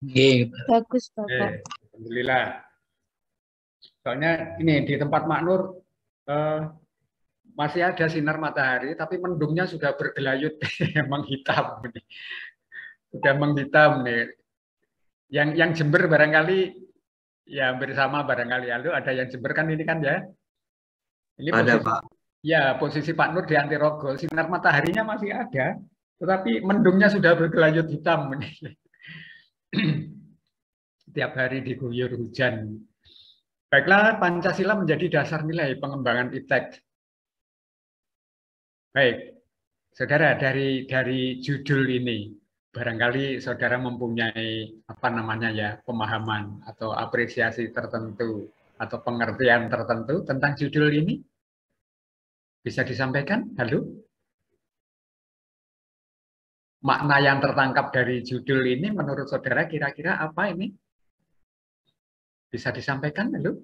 Iya, Bagus, Bapak. Alhamdulillah. Soalnya ini di tempat Maknur masih ada sinar matahari, tapi mendungnya sudah bergelayut, emang hitam. Sudah menghitam nih. Yang Jember barangkali ya hampir sama barangkali. Lalu ada yang Jember kan ini kan ya. Ini ada posisi, Pak. ya posisi Pak Nur di Antirogol, sinar mataharinya masih ada, tetapi mendungnya sudah bergelayut hitam. Setiap hari diguyur hujan. Baiklah, Pancasila menjadi dasar nilai pengembangan iptek. Baik, saudara, dari judul ini, barangkali saudara mempunyai apa namanya ya, pemahaman atau apresiasi tertentu atau pengertian tertentu tentang judul ini. Bisa disampaikan? Halo? Makna yang tertangkap dari judul ini menurut saudara kira-kira apa ini? Bisa disampaikan? Halo?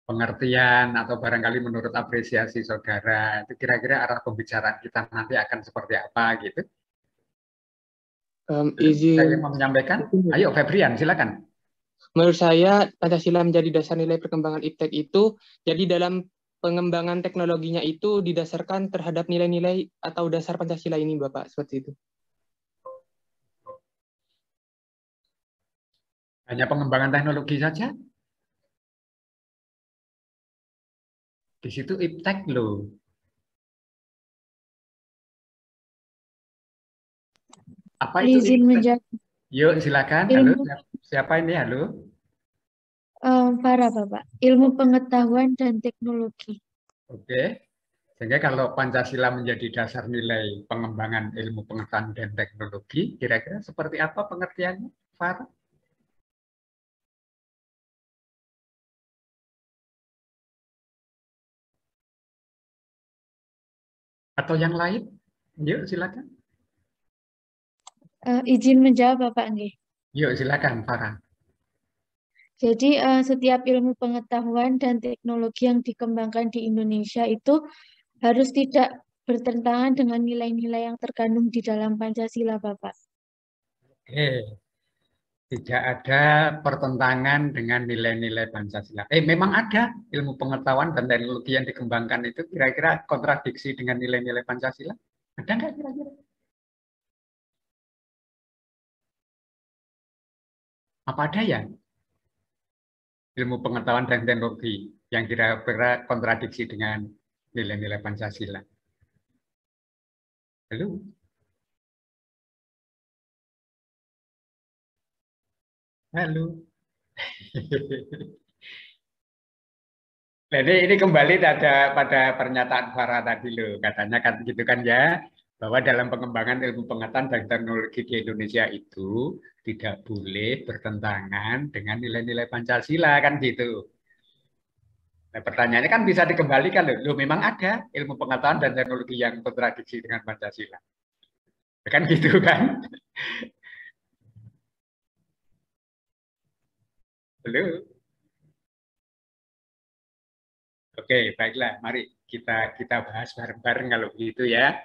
Pengertian atau barangkali menurut apresiasi saudara, itu kira-kira arah pembicaraan kita nanti akan seperti apa gitu? Saya mau menyampaikan? Ayo Febrian, silakan. Menurut saya, Pancasila menjadi dasar nilai perkembangan iptek itu, jadi dalam pengembangan teknologinya itu didasarkan terhadap nilai-nilai atau dasar Pancasila ini, Bapak, seperti itu. Hanya pengembangan teknologi saja? Di situ iptek loh. Apa itu iptek? Yuk silakan. Halo, siapa ini? Halo. Farah, Bapak. Ilmu pengetahuan dan teknologi. Oke. Sehingga kalau Pancasila menjadi dasar nilai pengembangan ilmu pengetahuan dan teknologi, kira-kira seperti apa pengertiannya, Farah? Atau yang lain? Yuk, silakan. Izin menjawab, Bapak nggih. Yuk, silakan, Farah. Jadi setiap ilmu pengetahuan dan teknologi yang dikembangkan di Indonesia itu harus tidak bertentangan dengan nilai-nilai yang terkandung di dalam Pancasila, Bapak. Oke. Tidak ada pertentangan dengan nilai-nilai Pancasila. Memang ada ilmu pengetahuan dan teknologi yang dikembangkan itu kira-kira kontradiksi dengan nilai-nilai Pancasila? Ada nggak kira-kira? Apa ada ya? Ilmu pengetahuan dan teknologi yang kira-kira kontradiksi dengan nilai-nilai Pancasila. Halo? Halo? Jadi ini kembali pada pernyataan Farah tadi loh, katanya kan gitu kan ya, bahwa dalam pengembangan ilmu pengetahuan dan teknologi di Indonesia itu tidak boleh bertentangan dengan nilai-nilai Pancasila kan gitu. Nah, pertanyaannya kan bisa dikembalikan loh, memang ada ilmu pengetahuan dan teknologi yang kontradiksi dengan Pancasila. Kan gitu kan? Halo? Oke, baiklah, mari kita bahas bareng-bareng kalau begitu ya.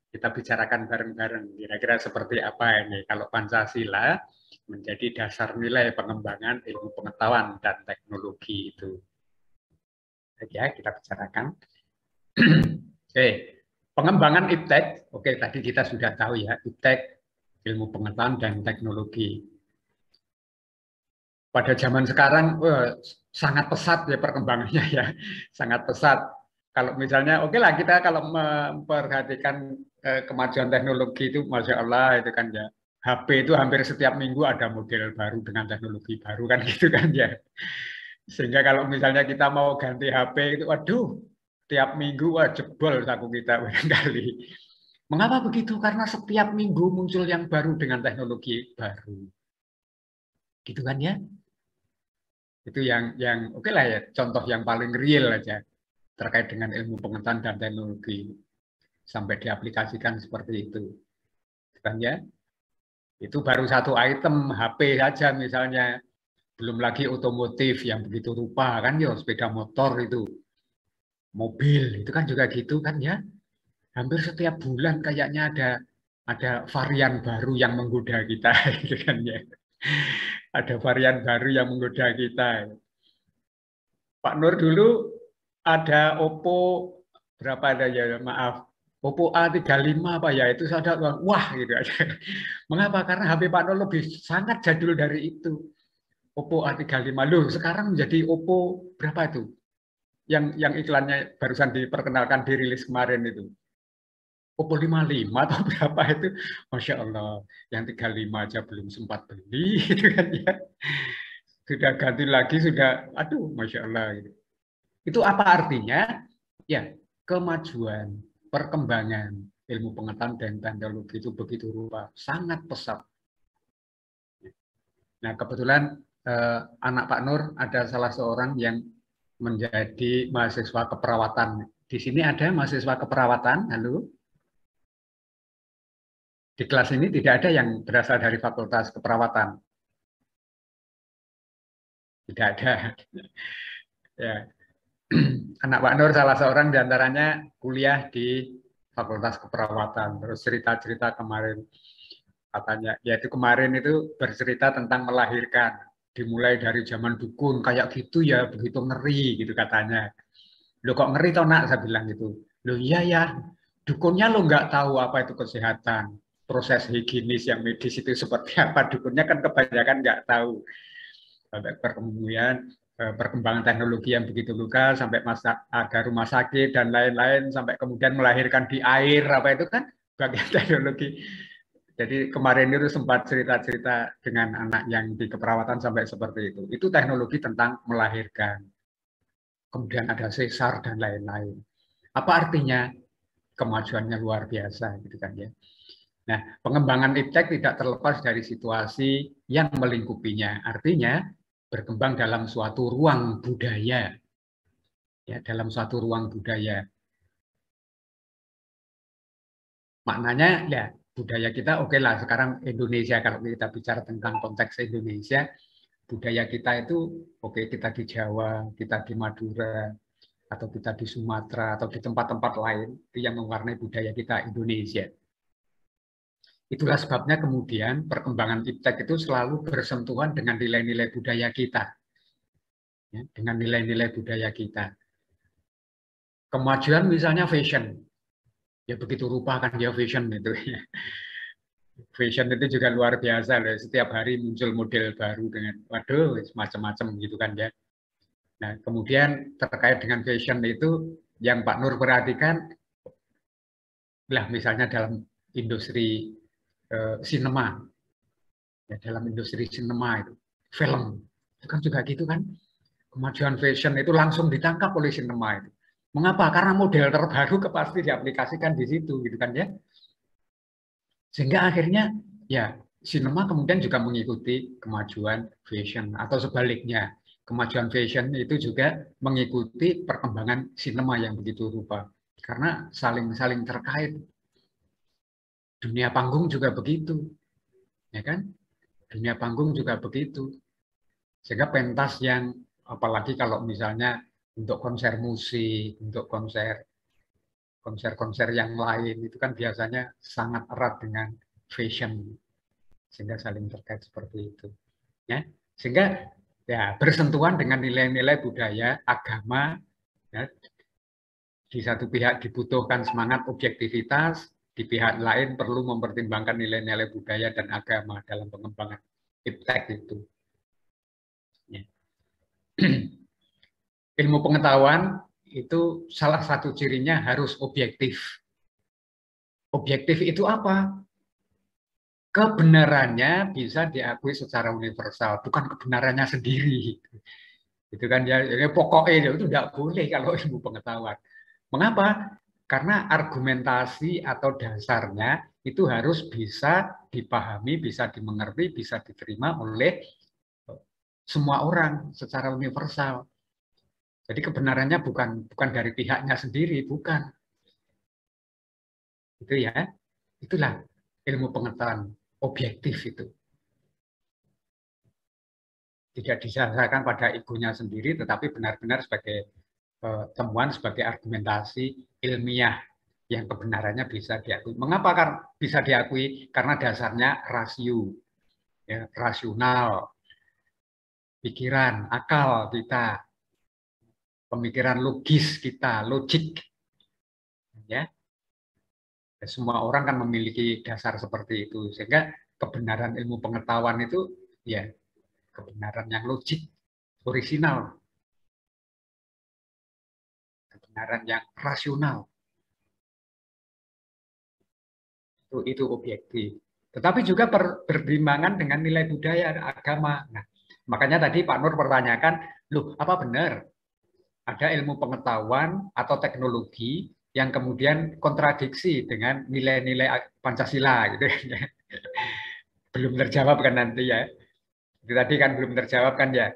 Kita bicarakan bareng-bareng kira-kira seperti apa ini kalau Pancasila menjadi dasar nilai pengembangan ilmu pengetahuan dan teknologi itu. Ya, kita bicarakan. Oke, pengembangan iptek. Oke, tadi kita sudah tahu ya, iptek ilmu pengetahuan dan teknologi. Pada zaman sekarang sangat pesat ya perkembangannya ya, sangat pesat. Kalau misalnya oke lah kita kalau memperhatikan kemajuan teknologi itu masya Allah itu kan ya, HP itu hampir setiap minggu ada model baru dengan teknologi baru kan gitu kan ya. Sehingga kalau misalnya kita mau ganti HP itu, waduh, tiap minggu wah jebol saku kita barangkali. Mengapa begitu? Karena setiap minggu muncul yang baru dengan teknologi baru. Gitu kan ya? Itu yang oke lah ya, contoh yang paling real aja terkait dengan ilmu pengetahuan dan teknologi sampai diaplikasikan seperti itu. Kan ya? Itu baru satu item HP saja misalnya. Belum lagi otomotif yang begitu rupa kan ya, sepeda motor itu. Mobil itu kan juga gitu kan ya. hampir setiap bulan kayaknya ada varian baru yang menggoda kita, gitu kan ya. Ada varian baru yang menggoda kita. Pak Nur dulu ada Oppo berapa ada ya, maaf, Oppo A35 apa ya, itu saya wah gitu aja. Mengapa? Karena HP Pak Nur lebih sangat jadul dari itu. Oppo A35 loh, sekarang menjadi Oppo berapa itu? Yang iklannya barusan diperkenalkan dirilis kemarin itu. Oppo 55 atau berapa itu? Masya Allah, yang 35 aja belum sempat beli, gitu kan ya. Sudah ganti lagi, sudah, aduh, Masya Allah. Gitu. Itu apa artinya? Ya, kemajuan, perkembangan ilmu pengetahuan dan teknologi itu begitu rupa, sangat pesat. Nah, kebetulan anak Pak Nur ada salah seorang yang menjadi mahasiswa keperawatan. Di sini ada mahasiswa keperawatan, halo? Di kelas ini tidak ada yang berasal dari Fakultas Keperawatan. Tidak ada. Ya. Anak Pak Nur salah seorang diantaranya kuliah di Fakultas Keperawatan. Terus cerita-cerita kemarin, katanya, yaitu kemarin itu bercerita tentang melahirkan. Dimulai dari zaman dukun, kayak gitu ya, begitu ngeri gitu katanya. Loh kok ngeri toh nak, saya bilang gitu. Loh iya ya, dukunnya lo nggak tahu apa itu kesehatan. Proses higienis yang medis itu seperti apa, dukunnya kan kebanyakan nggak tahu. Sampai perkembangan teknologi yang begitu luas, sampai ada rumah sakit dan lain-lain, sampai kemudian melahirkan di air, apa itu kan bagian teknologi. Jadi kemarin itu sempat cerita-cerita dengan anak yang di keperawatan sampai seperti itu. Itu teknologi tentang melahirkan. Kemudian ada sesar dan lain-lain. Apa artinya? Kemajuannya luar biasa, gitu kan ya. Nah, pengembangan iptek tidak terlepas dari situasi yang melingkupinya. Artinya berkembang dalam suatu ruang budaya, ya, dalam suatu ruang budaya. Maknanya ya budaya kita oke lah. Sekarang Indonesia, kalau kita bicara tentang konteks Indonesia, budaya kita itu oke, kita di Jawa, kita di Madura, atau kita di Sumatera, atau di tempat-tempat lain, itu yang mewarnai budaya kita Indonesia. Itulah sebabnya kemudian perkembangan iptek itu selalu bersentuhan dengan nilai-nilai budaya kita. Ya, dengan nilai-nilai budaya kita. Kemajuan misalnya fashion. Ya begitu rupa kan dia fashion itu. Fashion itu juga luar biasa loh. Setiap hari muncul model baru dengan waduh macam-macam gitu kan ya. Nah, kemudian terkait dengan fashion itu yang Pak Nur perhatikan lah misalnya dalam industri sinema. Ya, dalam industri sinema itu, film. Itu kan juga gitu kan. Kemajuan fashion itu langsung ditangkap oleh sinema itu. Mengapa? Karena model terbaru pasti diaplikasikan di situ gitu kan ya. Sehingga akhirnya ya sinema kemudian juga mengikuti kemajuan fashion atau sebaliknya. Kemajuan fashion itu juga mengikuti perkembangan sinema yang begitu rupa. Karena saling terkait. Dunia panggung juga begitu. Ya kan? Dunia panggung juga begitu. Sehingga pentas yang apalagi kalau misalnya untuk konser musik, untuk konser-konser yang lain itu kan biasanya sangat erat dengan fashion, sehingga saling terkait seperti itu. Ya, sehingga ya bersentuhan dengan nilai-nilai budaya, agama. Ya, di satu pihak dibutuhkan semangat objektivitas, di pihak lain perlu mempertimbangkan nilai-nilai budaya dan agama dalam pengembangan iptek itu. Ya. Ilmu pengetahuan itu salah satu cirinya harus objektif. Objektif itu apa? Kebenarannya bisa diakui secara universal, bukan kebenarannya sendiri. Itu kan ya, pokoknya itu tidak boleh kalau ilmu pengetahuan. Mengapa? Karena argumentasi atau dasarnya itu harus bisa dipahami, bisa dimengerti, bisa diterima oleh semua orang secara universal. Jadi kebenarannya bukan dari pihaknya sendiri, bukan. Itu ya. Itulah ilmu pengetahuan objektif itu. Tidak didasarkan pada egonya sendiri, tetapi benar-benar sebagai temuan, sebagai argumentasi ilmiah. yang kebenarannya bisa diakui. Mengapa bisa diakui? Karena dasarnya rasio, ya, rasional, pikiran, akal kita, pemikiran logis kita, logik, ya. Semua orang kan memiliki dasar seperti itu, sehingga kebenaran ilmu pengetahuan itu ya kebenaran yang logik, orisinal, kebenaran yang rasional. Itu objektif. Tetapi juga berbimbangan dengan nilai budaya agama. Nah, makanya tadi Pak Nur pertanyakan, loh apa benar ada ilmu pengetahuan atau teknologi yang kemudian kontradiksi dengan nilai-nilai Pancasila gitu ya. Belum terjawab kan nanti ya. Itu tadi kan belum terjawab kan ya.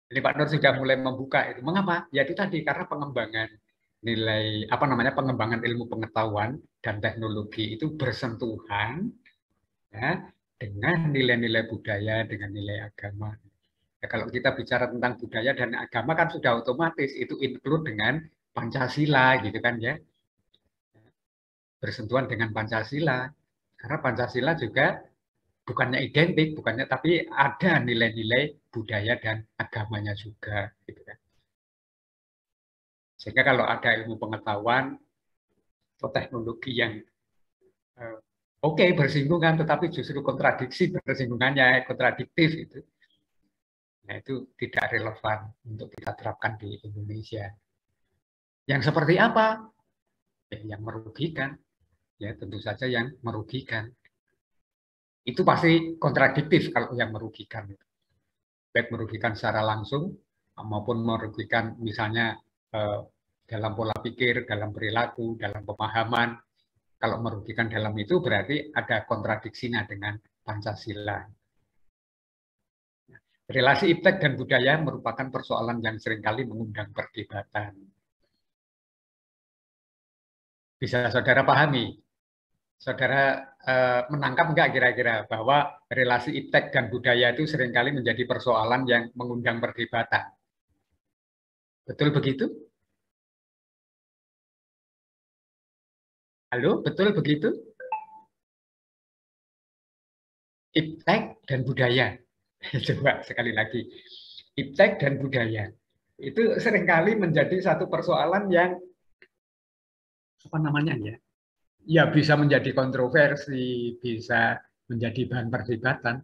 Jadi Pak Nur sudah mulai membuka itu. Mengapa? Ya itu tadi karena pengembangan nilai apa namanya pengembangan ilmu pengetahuan dan teknologi itu bersentuhan ya, dengan nilai-nilai budaya, dengan nilai agama. Ya, kalau kita bicara tentang budaya dan agama kan sudah otomatis itu include dengan Pancasila gitu kan ya. Bersentuhan dengan Pancasila. Karena Pancasila juga bukannya identik, bukannya tapi ada nilai-nilai budaya dan agamanya juga gitu kan. Sehingga kalau ada ilmu pengetahuan atau teknologi yang oke, bersinggungan tetapi justru kontradiksi bersinggungannya, kontradiktif itu. Nah, itu tidak relevan untuk kita terapkan di Indonesia. Yang seperti apa? Yang merugikan. Ya, tentu saja yang merugikan. Itu pasti kontradiktif kalau yang merugikan. Baik merugikan secara langsung maupun merugikan misalnya dalam pola pikir, dalam perilaku, dalam pemahaman. Kalau merugikan dalam itu berarti ada kontradiksinya dengan Pancasila. Relasi iptek dan budaya merupakan persoalan yang seringkali mengundang perdebatan. Bisa saudara pahami? Saudara menangkap enggak kira-kira bahwa relasi iptek dan budaya itu seringkali menjadi persoalan yang mengundang perdebatan? Betul begitu? Halo, betul begitu? Iptek dan budaya. Coba sekali lagi. Iptek dan budaya. Itu seringkali menjadi satu persoalan yang apa namanya ya? Ya bisa menjadi kontroversi, bisa menjadi bahan perdebatan.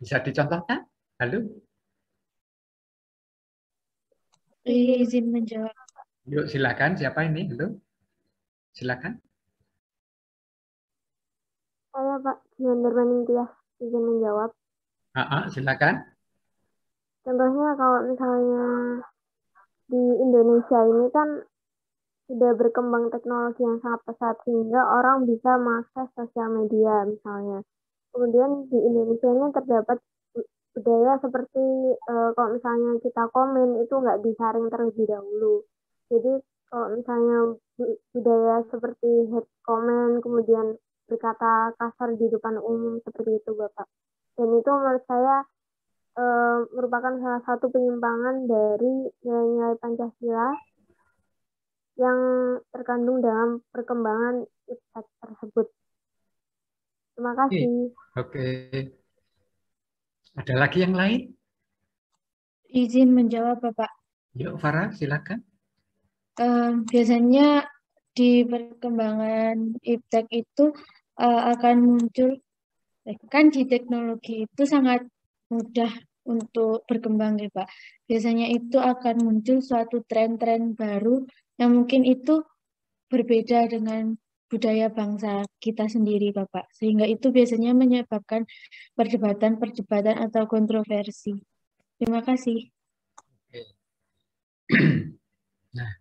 Bisa dicontohkan? Halo? Izin menjawab. Yuk silakan, siapa ini? Halo? Silakan. Saya Pak Ndermaning Tias, izin menjawab. Silakan. Contohnya kalau misalnya di Indonesia ini kan sudah berkembang teknologi yang sangat pesat sehingga orang bisa mengakses sosial media misalnya. Kemudian di Indonesia ini terdapat budaya seperti kalau misalnya kita komen itu nggak disaring terlebih dahulu. Jadi kalau misalnya budaya seperti hate comment, kemudian berkata kasar di depan umum seperti itu Bapak. Dan itu menurut saya merupakan salah satu penyimpangan dari nilai-nilai Pancasila yang terkandung dalam perkembangan iptek tersebut. Terima kasih. Oke. Ada lagi yang lain? Izin menjawab, Bapak. Yuk, Farah, silakan. Biasanya di perkembangan iptek itu akan muncul, kan di teknologi itu sangat mudah untuk berkembang ya Pak. Biasanya itu akan muncul suatu tren-tren baru yang mungkin itu berbeda dengan budaya bangsa kita sendiri Bapak. Sehingga itu biasanya menyebabkan perdebatan-perdebatan atau kontroversi. Terima kasih. Nah,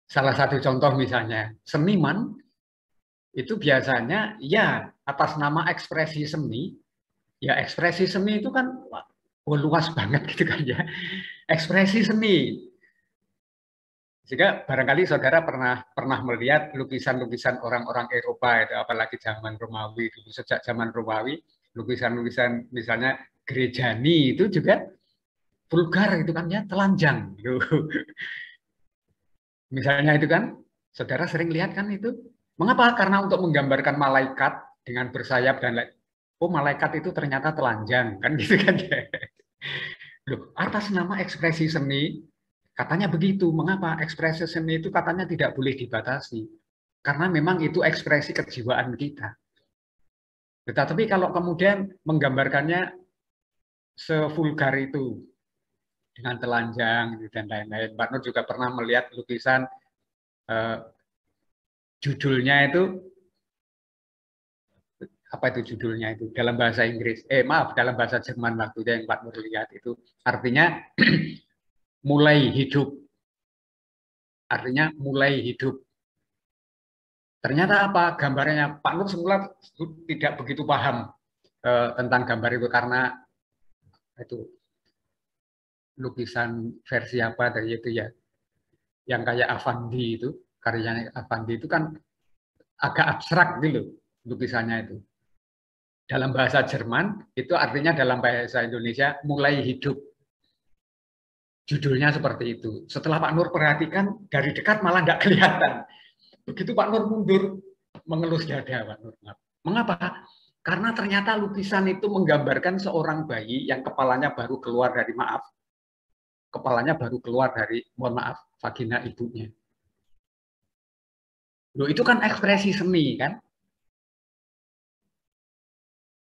salah satu contoh misalnya, seniman itu biasanya ya atas nama ekspresi seni, ya ekspresi seni itu kan luas banget gitu kan ya. Ekspresi seni. Jika barangkali saudara pernah melihat lukisan-lukisan orang-orang Eropa itu apalagi zaman Romawi dulu, sejak zaman Romawi lukisan-lukisan misalnya gerejani itu juga vulgar itu kan ya, telanjang. Misalnya itu kan, saudara sering lihat kan itu. Mengapa? Karena untuk menggambarkan malaikat dengan bersayap dan lain. Oh, malaikat itu ternyata telanjang kan gitu kan ya. Loh, atas nama ekspresi seni katanya begitu. Mengapa? Ekspresi seni itu katanya tidak boleh dibatasi. Karena memang itu ekspresi kejiwaan kita. Tetapi kalau kemudian menggambarkannya sevulgar itu dengan telanjang dan lain-lain. Pak Nur juga pernah melihat lukisan judulnya itu apa itu judulnya itu dalam bahasa Inggris. Maaf, dalam bahasa Jerman waktu yang Pak Nur lihat itu artinya mulai hidup. Artinya mulai hidup. Ternyata apa gambarnya? Pak Nur semula tidak begitu paham tentang gambar itu karena itu lukisan versi apa dari itu ya, yang kayak Avandi itu, karyanya Avandi itu kan agak abstrak gitu lukisannya itu. Dalam bahasa Jerman itu artinya dalam bahasa Indonesia mulai hidup. Judulnya seperti itu. Setelah Pak Nur perhatikan dari dekat malah nggak kelihatan. Begitu Pak Nur mundur mengelus dada Pak Nur. Mengapa? Karena ternyata lukisan itu menggambarkan seorang bayi yang kepalanya baru keluar dari mohon maaf, vagina ibunya. Loh, itu kan ekspresi seni kan?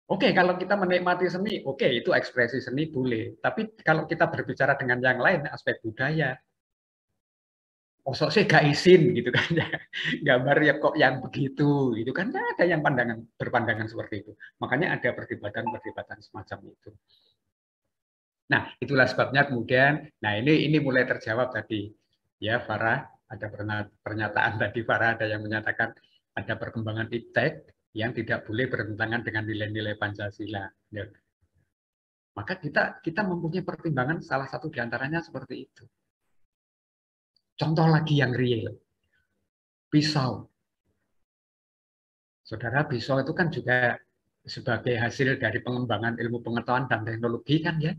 Oke, kalau kita menikmati seni, oke, itu ekspresi seni boleh. Tapi kalau kita berbicara dengan yang lain, aspek budaya, sih gak izin gitu kan ya, gambar ya kok yang begitu, gitu kan ada yang berpandangan seperti itu. Makanya ada perdebatan semacam itu. Nah, itulah sebabnya kemudian, nah ini mulai terjawab tadi ya Farah, ada pernyataan tadi Farah ada yang menyatakan ada perkembangan iptek yang tidak boleh bertentangan dengan nilai-nilai Pancasila. Ya. Maka kita mempunyai pertimbangan salah satu diantaranya seperti itu. Contoh lagi yang real, pisau. Saudara, pisau itu kan juga sebagai hasil dari pengembangan ilmu pengetahuan dan teknologi kan ya.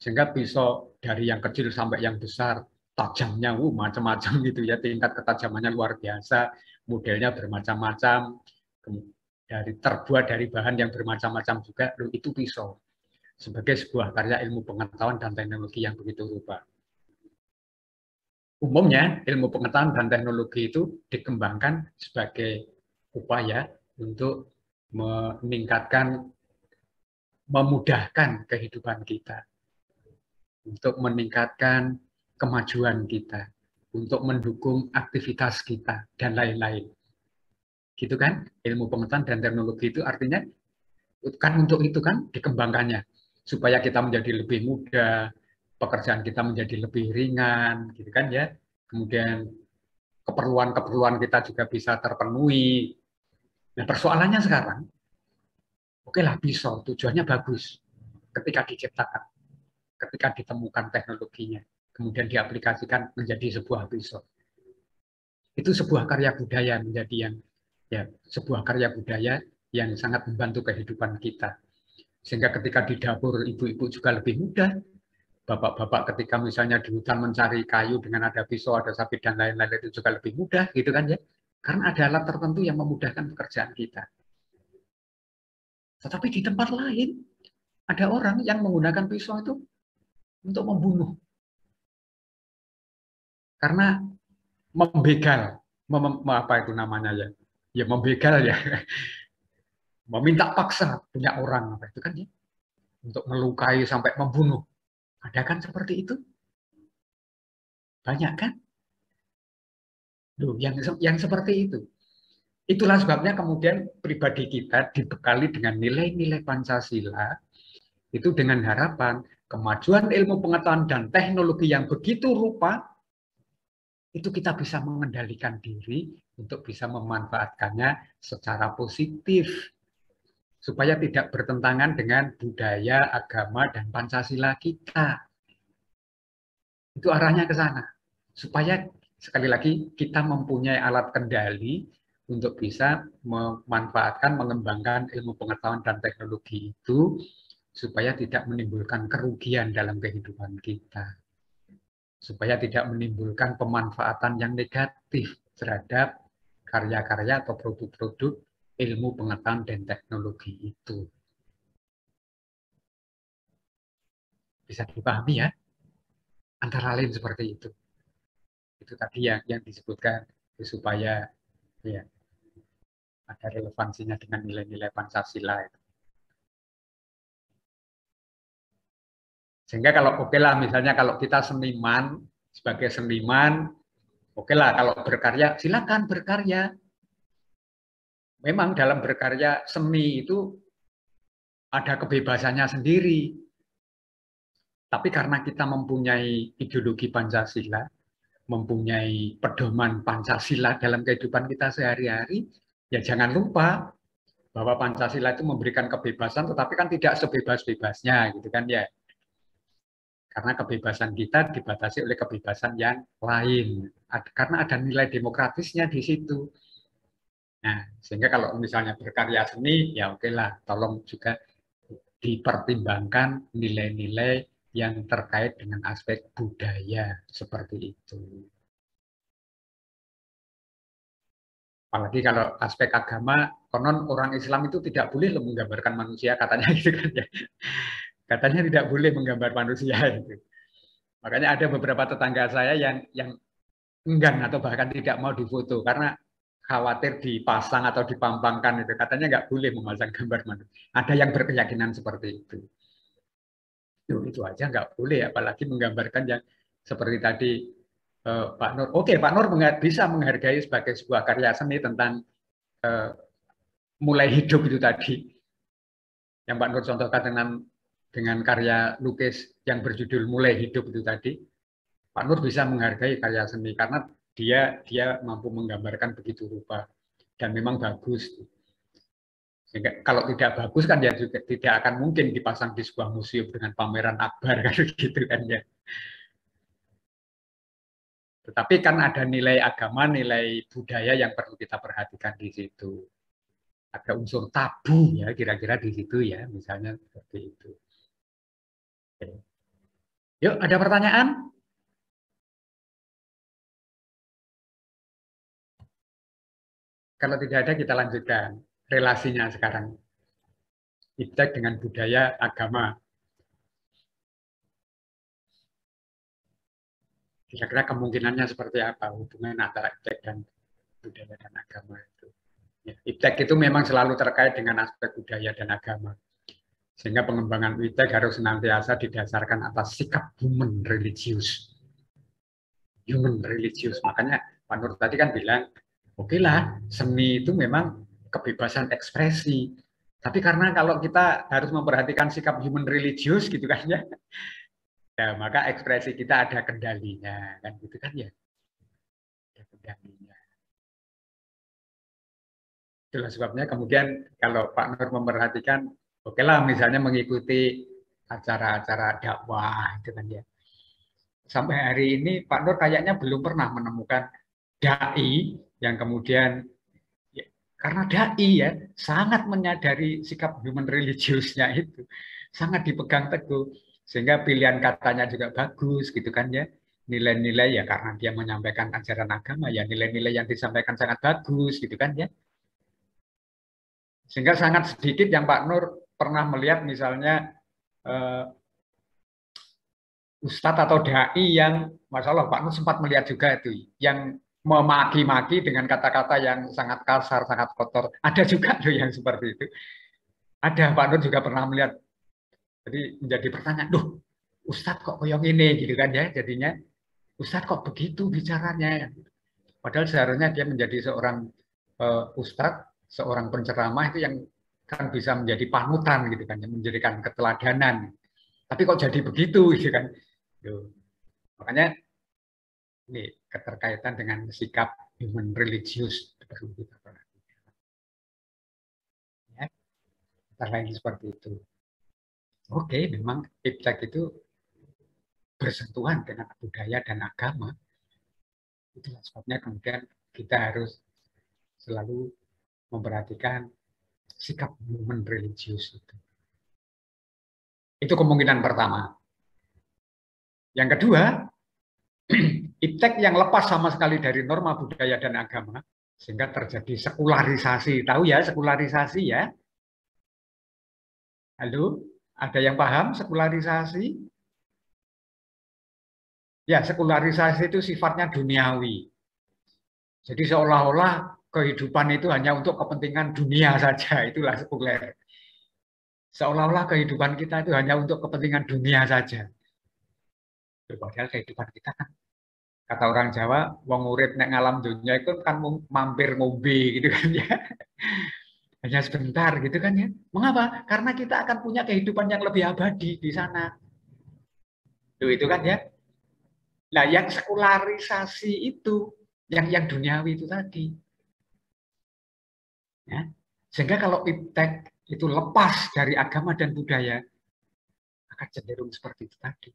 Sehingga pisau dari yang kecil sampai yang besar, tajamnya macam-macam gitu ya, tingkat ketajamannya luar biasa, modelnya bermacam-macam, terbuat dari bahan yang bermacam-macam juga, itu pisau. Sebagai sebuah karya ilmu pengetahuan dan teknologi yang begitu rupa. Umumnya ilmu pengetahuan dan teknologi itu dikembangkan sebagai upaya untuk meningkatkan, memudahkan kehidupan kita, untuk meningkatkan kemajuan kita, untuk mendukung aktivitas kita, dan lain-lain. Gitu kan? Ilmu pengetahuan dan teknologi itu artinya kan untuk itu kan dikembangkannya, supaya kita menjadi lebih mudah, pekerjaan kita menjadi lebih ringan, gitu kan ya. Kemudian keperluan-keperluan kita juga bisa terpenuhi. Nah, persoalannya sekarang, oke lah pisau, tujuannya bagus ketika diciptakan, ketika ditemukan teknologinya, kemudian diaplikasikan menjadi sebuah pisau. Itu sebuah karya budaya menjadi yang ya sebuah karya budaya yang sangat membantu kehidupan kita. Sehingga ketika di dapur ibu-ibu juga lebih mudah. Bapak-bapak ketika misalnya di hutan mencari kayu dengan ada pisau, ada sabit dan lain-lain itu juga lebih mudah, gitu kan ya? Karena ada alat tertentu yang memudahkan pekerjaan kita. Tetapi di tempat lain ada orang yang menggunakan pisau itu untuk membunuh, karena membegal, apa itu namanya ya? Ya membegal ya, meminta paksa punya orang apa itu kan ya, untuk melukai sampai membunuh. Ada kan seperti itu? Banyak kan? Loh, yang seperti itu. Itulah sebabnya kemudian pribadi kita dibekali dengan nilai-nilai Pancasila, itu dengan harapan kemajuan ilmu pengetahuan dan teknologi yang begitu rupa, itu kita bisa mengendalikan diri untuk bisa memanfaatkannya secara positif, supaya tidak bertentangan dengan budaya, agama, dan Pancasila kita. Itu arahnya ke sana. Supaya sekali lagi kita mempunyai alat kendali untuk bisa memanfaatkan, mengembangkan ilmu pengetahuan dan teknologi itu supaya tidak menimbulkan kerugian dalam kehidupan kita, supaya tidak menimbulkan pemanfaatan yang negatif terhadap karya-karya atau produk-produk ilmu pengetahuan dan teknologi itu. Bisa dipahami ya? Antara lain seperti itu. Itu tadi yang disebutkan supaya ya ada relevansinya dengan nilai-nilai Pancasila itu. Sehingga kalau oke lah, misalnya kalau kita seniman, sebagai seniman, oke lah kalau berkarya, silakan berkarya. Memang dalam berkarya seni itu ada kebebasannya sendiri. Tapi karena kita mempunyai ideologi Pancasila, mempunyai pedoman Pancasila dalam kehidupan kita sehari-hari, ya jangan lupa bahwa Pancasila itu memberikan kebebasan, tetapi kan tidak sebebas-bebasnya, gitu kan ya. Karena kebebasan kita dibatasi oleh kebebasan yang lain. Karena ada nilai demokratisnya di situ. Nah, sehingga kalau misalnya berkarya seni, ya oke lah, tolong juga dipertimbangkan nilai-nilai yang terkait dengan aspek budaya seperti itu. Apalagi kalau aspek agama, konon orang Islam itu tidak boleh menggambarkan manusia, katanya gitu kan ya. Katanya tidak boleh menggambar manusia itu. Makanya ada beberapa tetangga saya yang enggan atau bahkan tidak mau difoto karena khawatir dipasang atau dipampangkan itu. Katanya nggak boleh memasang gambar manusia. Ada yang berkeyakinan seperti itu. Itu aja nggak boleh, apalagi menggambarkan yang seperti tadi Pak Nur. Oke, Pak Nur bisa menghargai sebagai sebuah karya seni tentang mulai hidup itu tadi. Yang Pak Nur contohkan dengan karya lukis yang berjudul Mulai Hidup itu tadi. Pak Nur bisa menghargai karya seni karena dia mampu menggambarkan begitu rupa dan memang bagus. Sehingga kalau tidak bagus kan ya juga tidak akan mungkin dipasang di sebuah museum dengan pameran akbar kan gitu kan ya. Tetapi kan ada nilai agama, nilai budaya yang perlu kita perhatikan di situ. Ada unsur tabu ya kira-kira di situ ya, misalnya seperti itu. Oke. Yuk, ada pertanyaan? Kalau tidak ada kita lanjutkan relasinya sekarang. Iptek dengan budaya agama. Kira-kira kemungkinannya seperti apa hubungan antara iptek dan budaya dan agama itu. Ya, iptek itu memang selalu terkait dengan aspek budaya dan agama. Sehingga pengembangan iptek harus senantiasa didasarkan atas sikap human religius. Human religius. Makanya Pak Nur tadi kan bilang, oke lah, seni itu memang kebebasan ekspresi. Tapi karena kalau kita harus memperhatikan sikap human religius gitu kan ya, ya maka ekspresi kita ada kendalinya kan gitu kan ya. Ada kendalinya. Itulah sebabnya kemudian kalau Pak Nur memperhatikan, oke lah misalnya mengikuti acara-acara dakwah gitu kan ya. Sampai hari ini Pak Nur kayaknya belum pernah menemukan dai yang kemudian ya, karena dai ya sangat menyadari sikap human religiusnya itu, sangat dipegang teguh sehingga pilihan katanya juga bagus gitu kan ya. Nilai-nilai ya karena dia menyampaikan ajaran agama ya nilai-nilai yang disampaikan sangat bagus gitu kan ya. Sehingga sangat sedikit yang Pak Nur pernah melihat misalnya ustadz atau dai yang, Masya Allah Pak Nur sempat melihat juga itu, yang memaki-maki dengan kata-kata yang sangat kasar, sangat kotor. Ada juga tuh yang seperti itu. Ada, Pak Nur juga pernah melihat. Jadi menjadi pertanyaan, duh ustadz kok koyong ini gitu kan ya, jadinya ustadz kok begitu bicaranya. Padahal seharusnya dia menjadi seorang ustadz, seorang penceramah itu yang kan bisa menjadi panutan gitu kan, menjadikan keteladanan. Tapi kok jadi begitu gitu kan. Duh. Makanya ini keterkaitan dengan sikap human religius perlu kita perhatikan. Ya, kita lain seperti itu. Oke, memang iptek itu bersentuhan dengan budaya dan agama. Itulah sebabnya kemudian kita harus selalu memperhatikan sikap human religius itu. Itu kemungkinan pertama. Yang kedua, iptek yang lepas sama sekali dari norma budaya dan agama, sehingga terjadi sekularisasi. Tahu ya sekularisasi ya? Halo? Ada yang paham sekularisasi? Ya, sekularisasi itu sifatnya duniawi. Jadi seolah-olah kehidupan itu hanya untuk kepentingan dunia saja, itulah sekuler. Seolah-olah kehidupan kita itu hanya untuk kepentingan dunia saja. Padahal kehidupan kita kan, kata orang Jawa, wong urip nek ngalam dunia itu kan mampir ngombe gitu kan ya. Hanya sebentar gitu kan ya. Mengapa? Karena kita akan punya kehidupan yang lebih abadi di sana. Itu kan ya. Nah, yang sekularisasi itu, yang duniawi itu tadi. Ya. Sehingga kalau iptek itu lepas dari agama dan budaya, akan cenderung seperti itu tadi.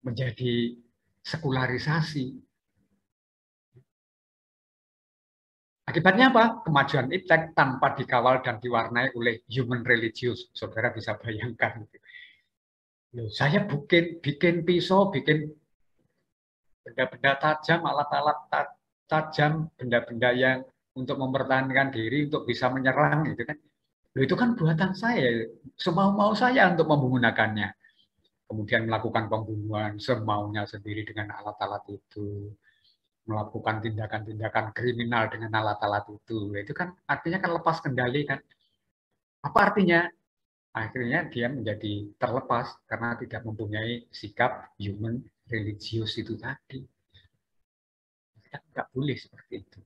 Menjadi sekularisasi. Akibatnya apa? Kemajuan iptek tanpa dikawal dan diwarnai oleh human religious. Saudara bisa bayangkan. Loh, saya bikin pisau, bikin benda-benda tajam, alat-alat tajam, benda-benda yang untuk mempertahankan diri, untuk bisa menyerang, gitu kan. Loh, itu kan buatan saya, semau-mau saya untuk menggunakannya. Kemudian melakukan pembunuhan semaunya sendiri dengan alat-alat itu. Melakukan tindakan-tindakan kriminal dengan alat-alat itu. Itu kan artinya kan lepas kendali kan. Apa artinya? Akhirnya dia menjadi terlepas karena tidak mempunyai sikap human religius itu tadi. Kita nggak boleh seperti itu.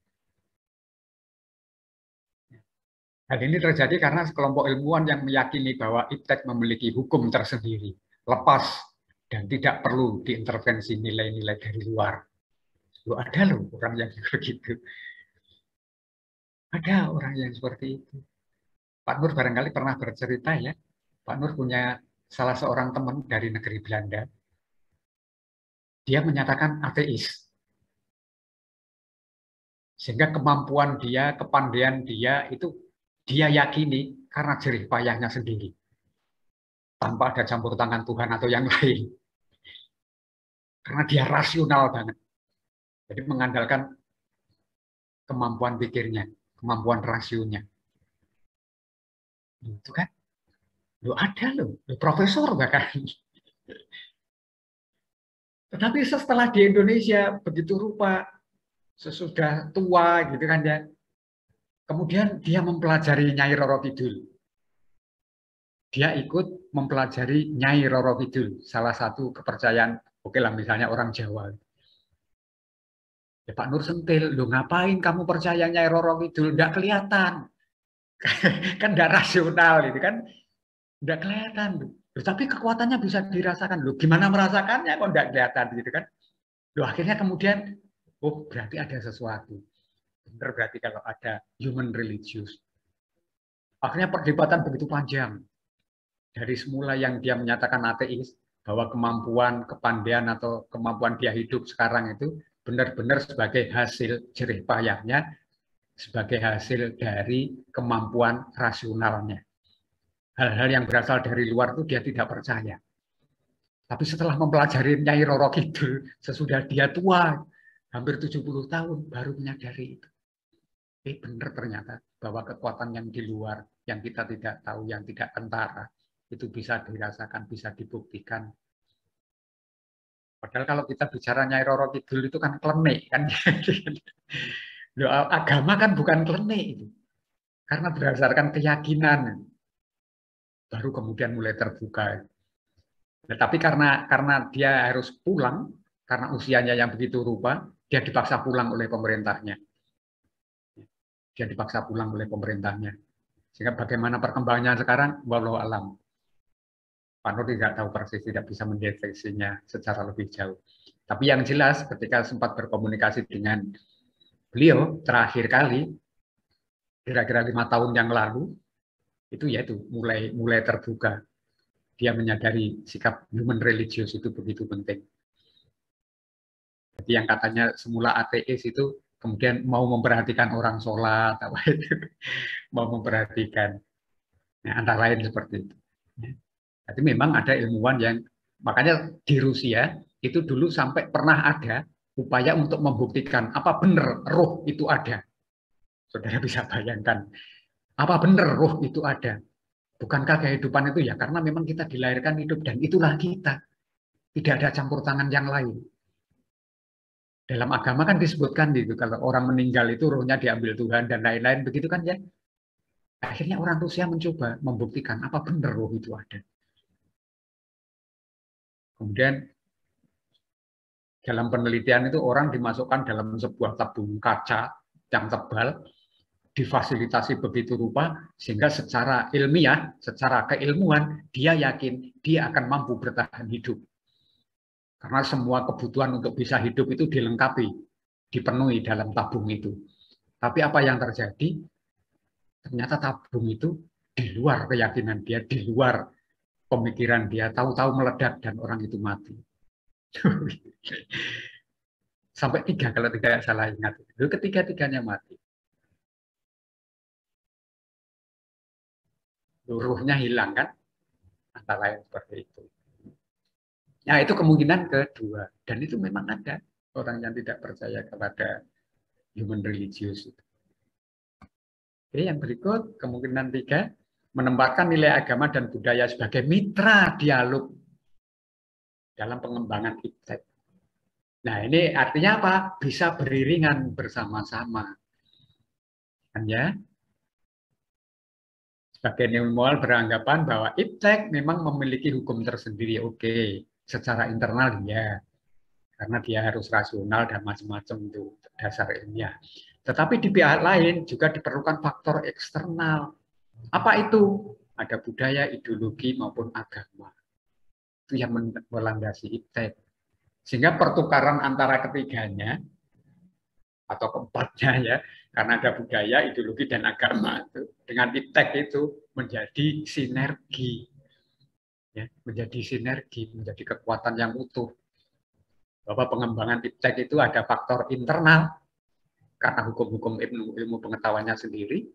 Hal ini terjadi karena sekelompok ilmuwan yang meyakini bahwa iptek memiliki hukum tersendiri, lepas dan tidak perlu diintervensi nilai-nilai dari luar. Loh, ada loh orang yang begitu. Ada orang yang seperti itu. Pak Nur barangkali pernah bercerita ya, Pak Nur punya salah seorang teman dari negeri Belanda. Dia menyatakan ateis. Sehingga kemampuan dia, kepandaian dia itu dia yakini karena jerih payahnya sendiri. Tanpa ada campur tangan Tuhan atau yang lain. Karena dia rasional banget. Jadi mengandalkan kemampuan pikirnya, kemampuan rasionya. Itu kan. Loh ada loh, profesor bahkan. Tetapi setelah di Indonesia begitu rupa, sesudah tua gitu kan ya, kemudian dia mempelajari Nyai Roro Kidul. Dia ikut mempelajari Nyai Roro Kidul, salah satu kepercayaan, oke lah misalnya orang Jawa. Ya Pak Nur sentil, lo ngapain kamu percaya Nyai Roro Kidul? Nggak kelihatan. Kan nggak rasional itu kan, nggak kelihatan. Loh, tapi kekuatannya bisa dirasakan. Loh, gimana merasakannya kok nggak kelihatan gitu kan? Loh, akhirnya kemudian, oh berarti ada sesuatu. Benar berarti kalau ada human religious. Akhirnya perdebatan begitu panjang. Dari semula yang dia menyatakan ateis, bahwa kemampuan, kepandaian atau kemampuan dia hidup sekarang itu benar-benar sebagai hasil jerih payahnya, sebagai hasil dari kemampuan rasionalnya. Hal-hal yang berasal dari luar itu dia tidak percaya. Tapi setelah mempelajari Nyai Roro Kidul, sesudah dia tua, hampir 70 tahun, baru menyadari itu. Benar ternyata bahwa kekuatan yang di luar, yang kita tidak tahu, yang tidak kentara, itu bisa dirasakan, bisa dibuktikan. Padahal kalau kita bicara Nyai Roro Kidul itu kan klenik kan. Loh, agama kan bukan klenik itu. Karena berdasarkan keyakinan baru kemudian mulai terbuka. Nah, tapi karena dia harus pulang karena usianya yang begitu rupa, dia dipaksa pulang oleh pemerintahnya. Dia dipaksa pulang oleh pemerintahnya. Sehingga bagaimana perkembangannya sekarang, wallahu alam. Pak Nur tidak tahu persis, tidak bisa mendeteksinya secara lebih jauh. Tapi yang jelas ketika sempat berkomunikasi dengan beliau terakhir kali, kira-kira 5 tahun yang lalu, itu yaitu mulai terbuka. Dia menyadari sikap human religious itu begitu penting. Jadi yang katanya semula ateis itu kemudian mau memperhatikan orang sholat, apa itu, mau memperhatikan. Nah, antara lain seperti itu. Jadi memang ada ilmuwan yang, makanya di Rusia itu dulu sampai pernah ada upaya untuk membuktikan apa benar roh itu ada. Saudara bisa bayangkan, apa benar roh itu ada? Bukankah kehidupan itu ya karena memang kita dilahirkan hidup dan itulah kita. Tidak ada campur tangan yang lain. Dalam agama kan disebutkan gitu, kalau orang meninggal itu rohnya diambil Tuhan dan lain-lain, begitu kan ya? Akhirnya orang Rusia mencoba membuktikan apa benar roh itu ada. Kemudian dalam penelitian itu orang dimasukkan dalam sebuah tabung kaca yang tebal, difasilitasi begitu rupa sehingga secara ilmiah, secara keilmuan dia yakin dia akan mampu bertahan hidup. Karena semua kebutuhan untuk bisa hidup itu dilengkapi, dipenuhi dalam tabung itu. Tapi apa yang terjadi? Ternyata tabung itu di luar keyakinan dia, di luar pemikiran dia, tahu-tahu meledak dan orang itu mati. Sampai 3 kalau tidak salah ingat. Itu ketiga-tiganya mati. Ruhnya hilang kan? Antara lain seperti itu. Nah itu kemungkinan kedua. Dan itu memang ada orang yang tidak percaya kepada human religious. Oke, yang berikut kemungkinan 3, menempatkan nilai agama dan budaya sebagai mitra dialog dalam pengembangan iptek. Nah ini artinya apa? Bisa beriringan bersama-sama. Kan ya? Sebagai ilmuwan beranggapan bahwa iptek memang memiliki hukum tersendiri. Oke, secara internal ya, karena dia harus rasional dan macam-macam itu dasar ilmiah. Tetapi di pihak lain juga diperlukan faktor eksternal. Apa itu? Ada budaya, ideologi maupun agama. Itu yang melandasi iptek. Sehingga pertukaran antara ketiganya atau keempatnya ya, karena ada budaya, ideologi dan agama itu dengan iptek itu menjadi sinergi, ya, menjadi sinergi, menjadi kekuatan yang utuh. Bahwa pengembangan iptek itu ada faktor internal karena hukum-hukum ilmu pengetahuannya sendiri,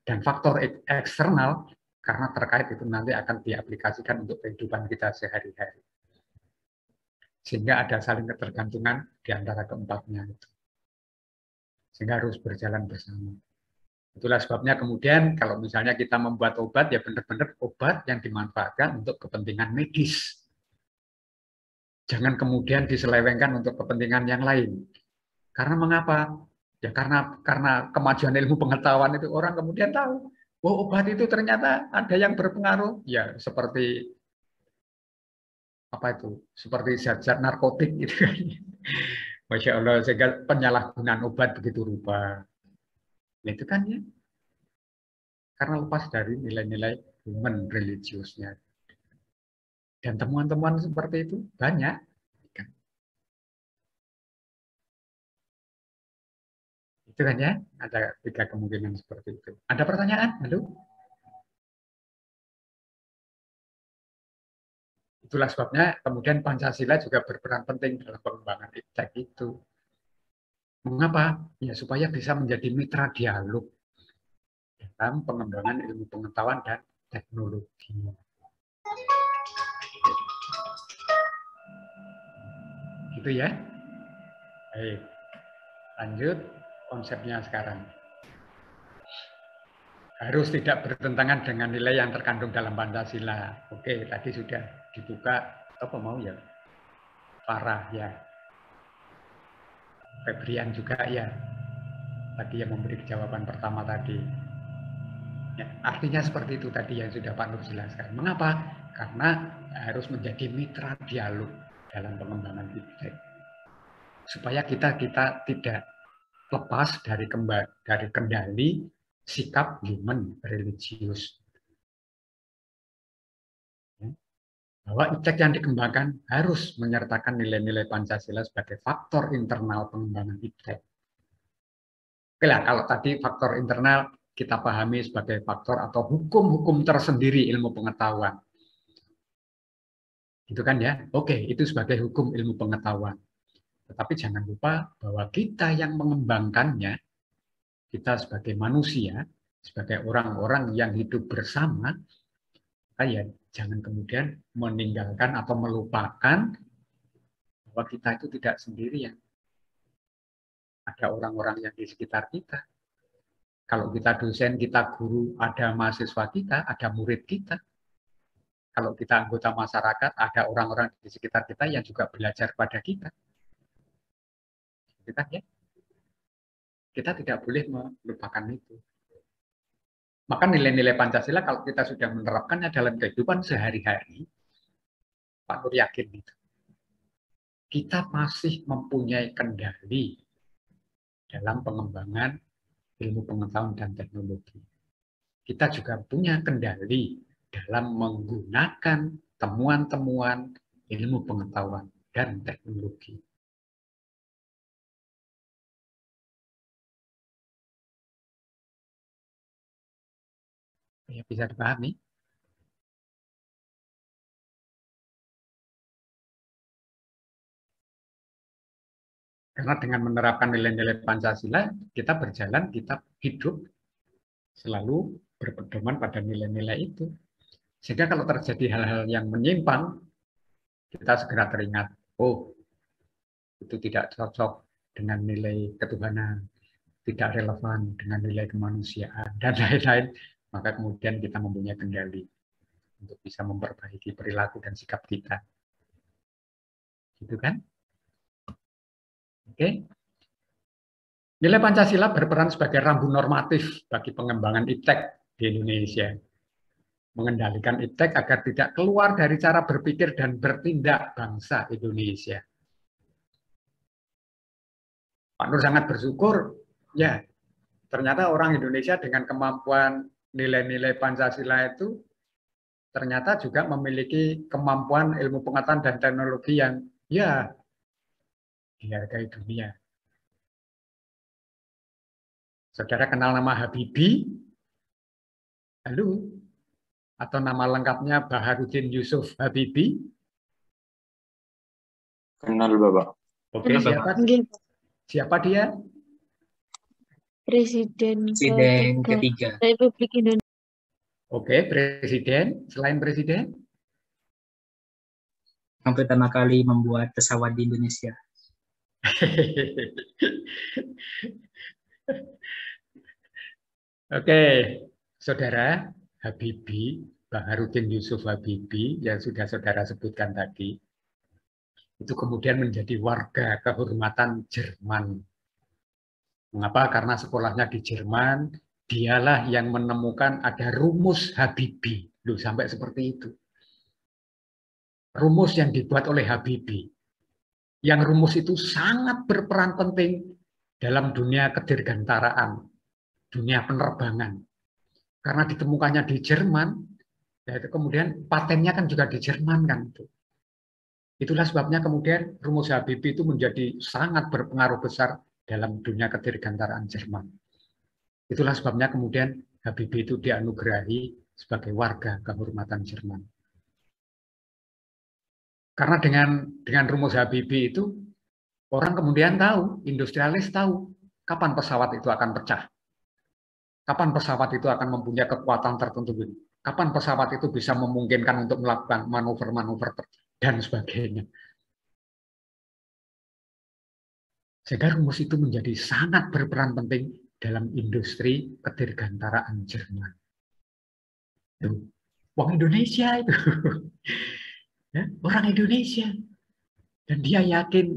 dan faktor eksternal karena terkait itu nanti akan diaplikasikan untuk kehidupan kita sehari-hari. Sehingga ada saling ketergantungan di antara keempatnya itu. Sehingga harus berjalan bersama. Itulah sebabnya kemudian kalau misalnya kita membuat obat, ya benar-benar obat yang dimanfaatkan untuk kepentingan medis. Jangan kemudian diselewengkan untuk kepentingan yang lain. Karena mengapa? Ya karena kemajuan ilmu pengetahuan itu orang kemudian tahu, oh obat itu ternyata ada yang berpengaruh. Ya seperti apa itu? Seperti zat-zat narkotik gitu kan. Masya Allah, sehingga penyalahgunaan obat begitu rupa. Nah, itu kan ya, karena lepas dari nilai-nilai human religiusnya. Dan temuan-temuan seperti itu banyak. Itu kan ya, ada 3 kemungkinan seperti itu. Ada pertanyaan? Halo? Itulah sebabnya kemudian Pancasila juga berperan penting dalam pengembangan iptek itu. Mengapa? Ya supaya bisa menjadi mitra dialog dalam pengembangan ilmu pengetahuan dan teknologi. Gitu ya. Baik. Lanjut konsepnya sekarang. Harus tidak bertentangan dengan nilai yang terkandung dalam Pancasila. Oke, tadi sudah dibuka. Apa mau ya? Farah ya. Febrian juga ya. Tadi yang memberi jawaban pertama tadi. Ya, artinya seperti itu tadi yang sudah Pak Nur jelaskan. Mengapa? Karena harus menjadi mitra dialog dalam pengembangan iptek. Supaya kita tidak lepas dari kendali sikap human religius. Bahwa iptek yang dikembangkan harus menyertakan nilai-nilai Pancasila sebagai faktor internal pengembangan iptek. Oke lah, kalau tadi faktor internal kita pahami sebagai faktor atau hukum-hukum tersendiri ilmu pengetahuan. Gitu kan ya? Oke, itu sebagai hukum ilmu pengetahuan. Tetapi jangan lupa bahwa kita yang mengembangkannya, kita sebagai manusia, sebagai orang-orang yang hidup bersama, ya jangan kemudian meninggalkan atau melupakan bahwa kita itu tidak sendirian. Ada orang-orang yang di sekitar kita. Kalau kita dosen, kita guru, ada mahasiswa kita, ada murid kita. Kalau kita anggota masyarakat, ada orang-orang di sekitar kita yang juga belajar pada kita. Kita, ya? Kita tidak boleh melupakan itu. Maka nilai-nilai Pancasila kalau kita sudah menerapkannya dalam kehidupan sehari-hari, Pak Nur yakin itu. Kita masih mempunyai kendali dalam pengembangan ilmu pengetahuan dan teknologi. Kita juga punya kendali dalam menggunakan temuan-temuan ilmu pengetahuan dan teknologi. Ya, bisa dipahami? Karena dengan menerapkan nilai-nilai Pancasila, kita berjalan, kita hidup selalu berpedoman pada nilai-nilai itu. Sehingga kalau terjadi hal-hal yang menyimpang, kita segera teringat, oh, itu tidak cocok dengan nilai ketuhanan, tidak relevan dengan nilai kemanusiaan, dan lain-lain. Maka kemudian kita mempunyai kendali untuk bisa memperbaiki perilaku dan sikap kita. Gitu kan? Oke. Nilai Pancasila berperan sebagai rambu normatif bagi pengembangan iptek di Indonesia. Mengendalikan iptek agar tidak keluar dari cara berpikir dan bertindak bangsa Indonesia. Pak Nur sangat bersyukur, ya, ternyata orang Indonesia dengan kemampuan nilai-nilai Pancasila itu ternyata juga memiliki kemampuan ilmu pengetahuan dan teknologi yang ya dihargai dunia. Saudara kenal nama Habibie? Halo? Atau nama lengkapnya Baharudin Yusuf Habibie? Kenal, Bapak. Oke, siapa dia? Presiden ketiga Republik Indonesia. Oke, presiden. Selain presiden? Yang pertama kali membuat pesawat di Indonesia. Oke, saudara Habibie, Baharudin Yusuf Habibie yang sudah saudara sebutkan tadi, itu kemudian menjadi warga kehormatan Jerman. Mengapa? Karena sekolahnya di Jerman, dialah yang menemukan ada rumus Habibie. Loh, sampai seperti itu. Rumus yang dibuat oleh Habibie. Yang rumus itu sangat berperan penting dalam dunia kedirgantaraan, dunia penerbangan. Karena ditemukannya di Jerman, ya kemudian patennya kan juga di Jerman kan. Itulah sebabnya kemudian rumus Habibie itu menjadi sangat berpengaruh besar dalam dunia kedirgantaraan Jerman. Itulah sebabnya kemudian Habibie itu dianugerahi sebagai warga kehormatan Jerman. Karena dengan rumus Habibie itu, orang kemudian tahu, industrialis tahu, kapan pesawat itu akan pecah. Kapan pesawat itu akan mempunyai kekuatan tertentu. Kapan pesawat itu bisa memungkinkan untuk melakukan manuver-manuver dan sebagainya. Sehingga rumus itu menjadi sangat berperan penting dalam industri kedirgantaraan Jerman. Itu, orang Indonesia itu. Ya, orang Indonesia. Dan dia yakin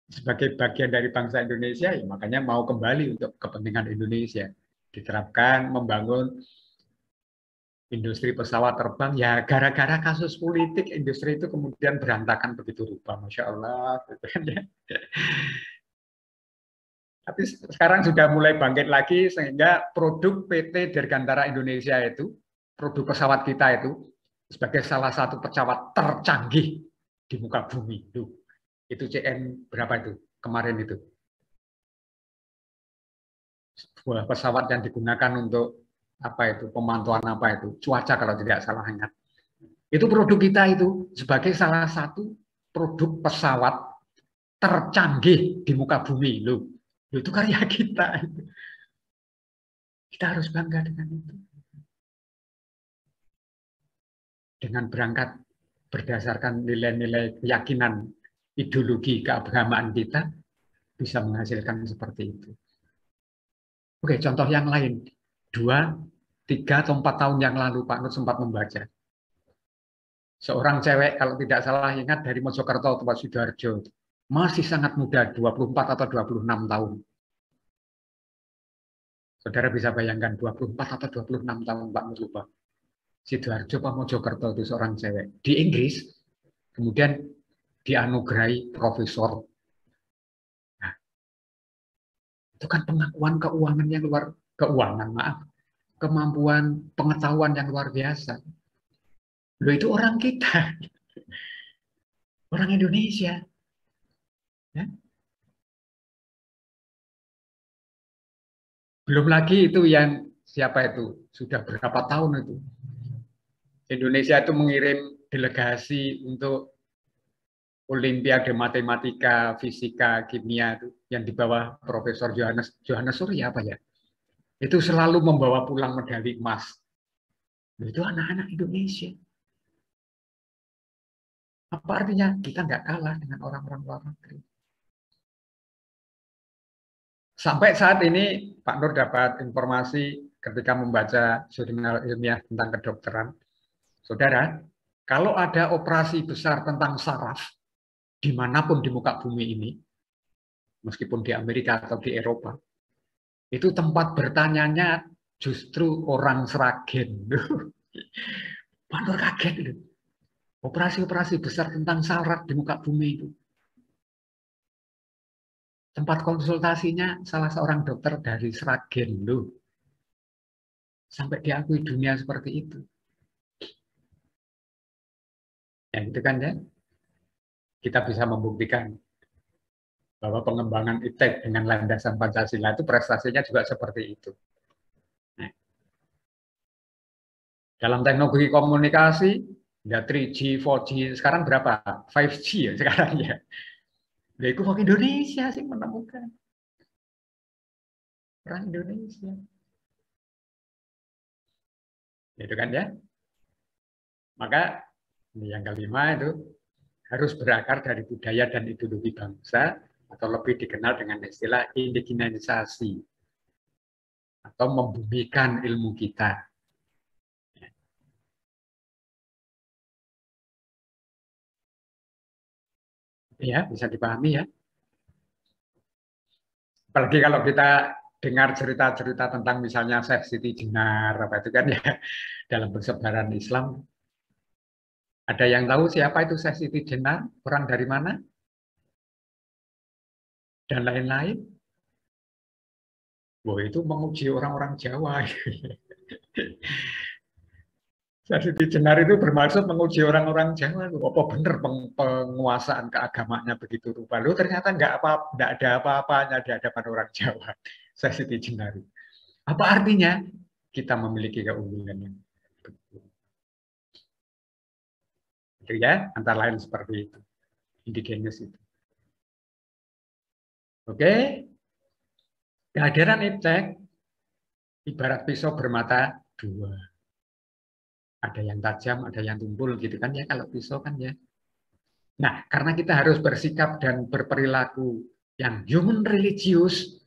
sebagai bagian dari bangsa Indonesia, ya makanya mau kembali untuk kepentingan Indonesia. Diterapkan, membangun industri pesawat terbang, ya gara-gara kasus politik, industri itu kemudian berantakan begitu rupa, Masya Allah. Gitu kan, ya. Tapi sekarang sudah mulai bangkit lagi, sehingga produk PT Dirgantara Indonesia itu, produk pesawat kita itu, sebagai salah satu pesawat tercanggih di muka bumi. Itu CN berapa itu kemarin itu? Sebuah pesawat yang digunakan untuk apa itu, pemantauan apa itu, cuaca kalau tidak salah ingat. Itu produk kita itu sebagai salah satu produk pesawat tercanggih di muka bumi. Itu karya kita. Kita harus bangga dengan itu. dengan berangkat berdasarkan nilai-nilai keyakinan, ideologi, keagamaan kita, bisa menghasilkan seperti itu. Oke, contoh yang lain. 2, 3, atau 4 tahun yang lalu Pak Nur sempat membaca. Seorang cewek, kalau tidak salah ingat, dari Mojokerto, Tempat Sidoarjo. Masih sangat muda, 24 atau 26 tahun. Saudara bisa bayangkan 24 atau 26 tahun Pak Nur lupa. Sidoarjo Pak Mojokerto itu seorang cewek. Di Inggris, kemudian dianugerahi profesor. Nah, itu kan pengakuan keuangan yang luar, kemampuan pengetahuan yang luar biasa. Loh, itu orang kita. Orang Indonesia. Ya. Belum lagi itu yang siapa itu? Sudah berapa tahun itu? Indonesia itu mengirim delegasi untuk Olimpiade Matematika, Fisika, Kimia itu yang di bawah Profesor Johannes Surya apa ya? Itu selalu membawa pulang medali emas. Itu anak-anak Indonesia. Apa artinya? Kita nggak kalah dengan orang-orang luar negeri. Sampai saat ini Pak Nur dapat informasi ketika membaca jurnal ilmiah tentang kedokteran. Saudara, kalau ada operasi besar tentang saraf, dimanapun di muka bumi ini, meskipun di Amerika atau di Eropa, itu tempat bertanyanya justru orang Sragen. Pak Nur kaget. Operasi-operasi besar tentang saraf di muka bumi itu. Tempat konsultasinya salah seorang dokter dari Sragen. Sampai diakui dunia seperti itu. Ya, itu kan ya. Kita bisa membuktikan bahwa pengembangan iptek dengan landasan Pancasila itu prestasinya juga seperti itu. Nah, dalam teknologi komunikasi, ya 3G, 4G, sekarang berapa? 5G ya sekarang ya. Ya itu orang Indonesia sih menemukan. Orang Indonesia. Itu kan ya. Maka yang kelima itu harus berakar dari budaya dan ideologi bangsa, atau lebih dikenal dengan istilah indigenisasi, atau membumikan ilmu kita. Ya, bisa dipahami ya. Apalagi kalau kita dengar cerita-cerita tentang misalnya Syekh Siti Jenar, apa itu kan ya, dalam persebaran Islam. Ada yang tahu siapa itu Syekh Siti Jenar? Orang dari mana? Dan lain-lain. Wah, itu menguji orang-orang Jawa. Syekh Siti Jenar itu bermaksud menguji orang-orang Jawa. Apa benar penguasaan keagamanya begitu rupa? Loh, ternyata nggak ada apa-apanya di hadapan orang Jawa. Syekh Siti Jenar. Apa artinya? Kita memiliki keunggulan yang betul. Itu ya, antara lain seperti itu. Indigenous itu. Oke. Kehadiran iptek ibarat pisau bermata dua. Ada yang tajam, ada yang tumpul gitu kan ya kalau pisau kan ya. Nah, karena kita harus bersikap dan berperilaku yang human religius,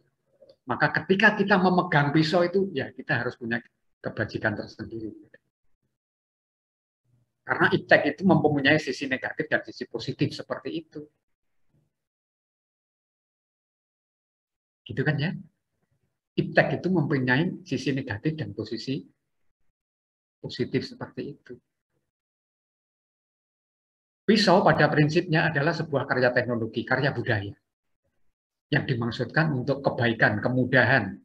maka ketika kita memegang pisau itu ya kita harus punya kebajikan tersendiri. Karena iptek itu mempunyai sisi negatif dan sisi positif seperti itu. Gitu kan ya? Iptek itu mempunyai sisi negatif dan posisi positif seperti itu. Pisau pada prinsipnya adalah sebuah karya teknologi, karya budaya yang dimaksudkan untuk kebaikan, kemudahan,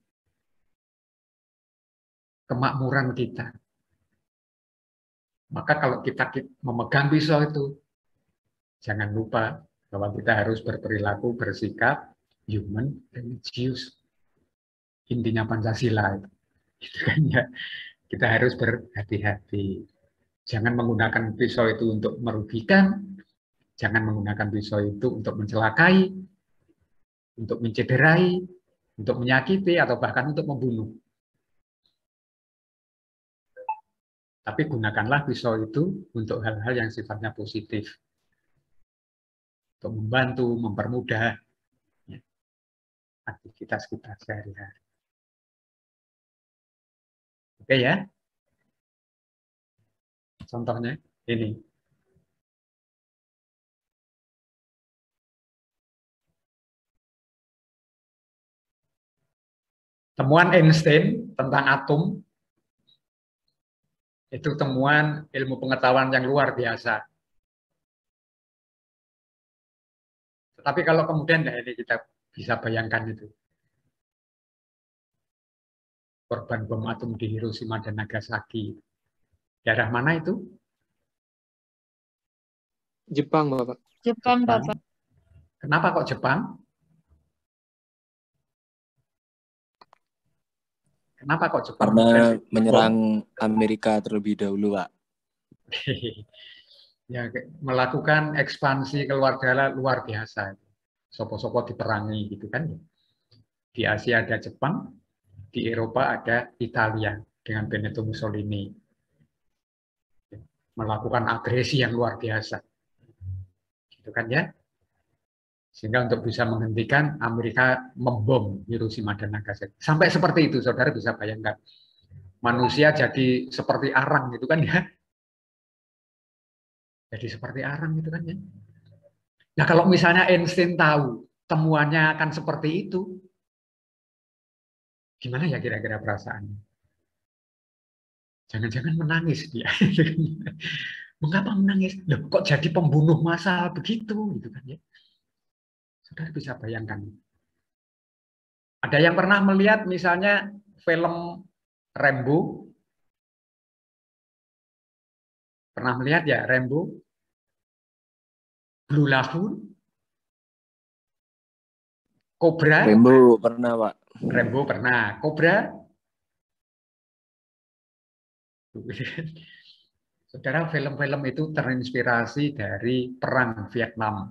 kemakmuran kita. Maka kalau kita memegang pisau itu, jangan lupa bahwa kita harus berperilaku, bersikap human religius. Intinya Pancasila itu. Gitu kan ya. Kita harus berhati-hati. Jangan menggunakan pisau itu untuk merugikan, jangan menggunakan pisau itu untuk mencelakai, untuk mencederai, untuk menyakiti, atau bahkan untuk membunuh. Tapi gunakanlah pisau itu untuk hal-hal yang sifatnya positif. Untuk membantu, mempermudah ya, aktivitas kita sehari-hari. Oke ya. Contohnya ini. Temuan Einstein tentang atom itu temuan ilmu pengetahuan yang luar biasa. Tetapi kalau kemudian ya ini kita bisa bayangkan itu. Korban bom atom di Hiroshima dan Nagasaki. Daerah mana itu? Jepang, Bapak. Jepang, Bapak. Kenapa kok Jepang? Kenapa kok Jepang? Karena menyerang Amerika terlebih dahulu, Pak. Ya, melakukan ekspansi keluar daerah luar biasa. Sopo-sopo diperangi gitu kan. Di Asia ada Jepang, di Eropa ada Italia dengan Benito Mussolini. Melakukan agresi yang luar biasa. Gitu kan ya. Sehingga untuk bisa menghentikan Amerika membom Hiroshima dan Nagasaki. Sampai seperti itu, saudara bisa bayangkan. Manusia jadi seperti arang gitu kan ya. Jadi seperti arang gitu kan ya. Nah kalau misalnya Einstein tahu temuannya akan seperti itu, gimana ya kira-kira perasaannya? Jangan-jangan menangis dia. Mengapa menangis? Loh, kok jadi pembunuh massal begitu gitu kan ya. Saudara bisa bayangkan. Ada yang pernah melihat misalnya film Rambo? Pernah melihat ya Rambo? Blue Lagoon? Cobra? Rambo pernah, Pak. Rambo pernah. Cobra? Saudara, film-film itu terinspirasi dari Perang Vietnam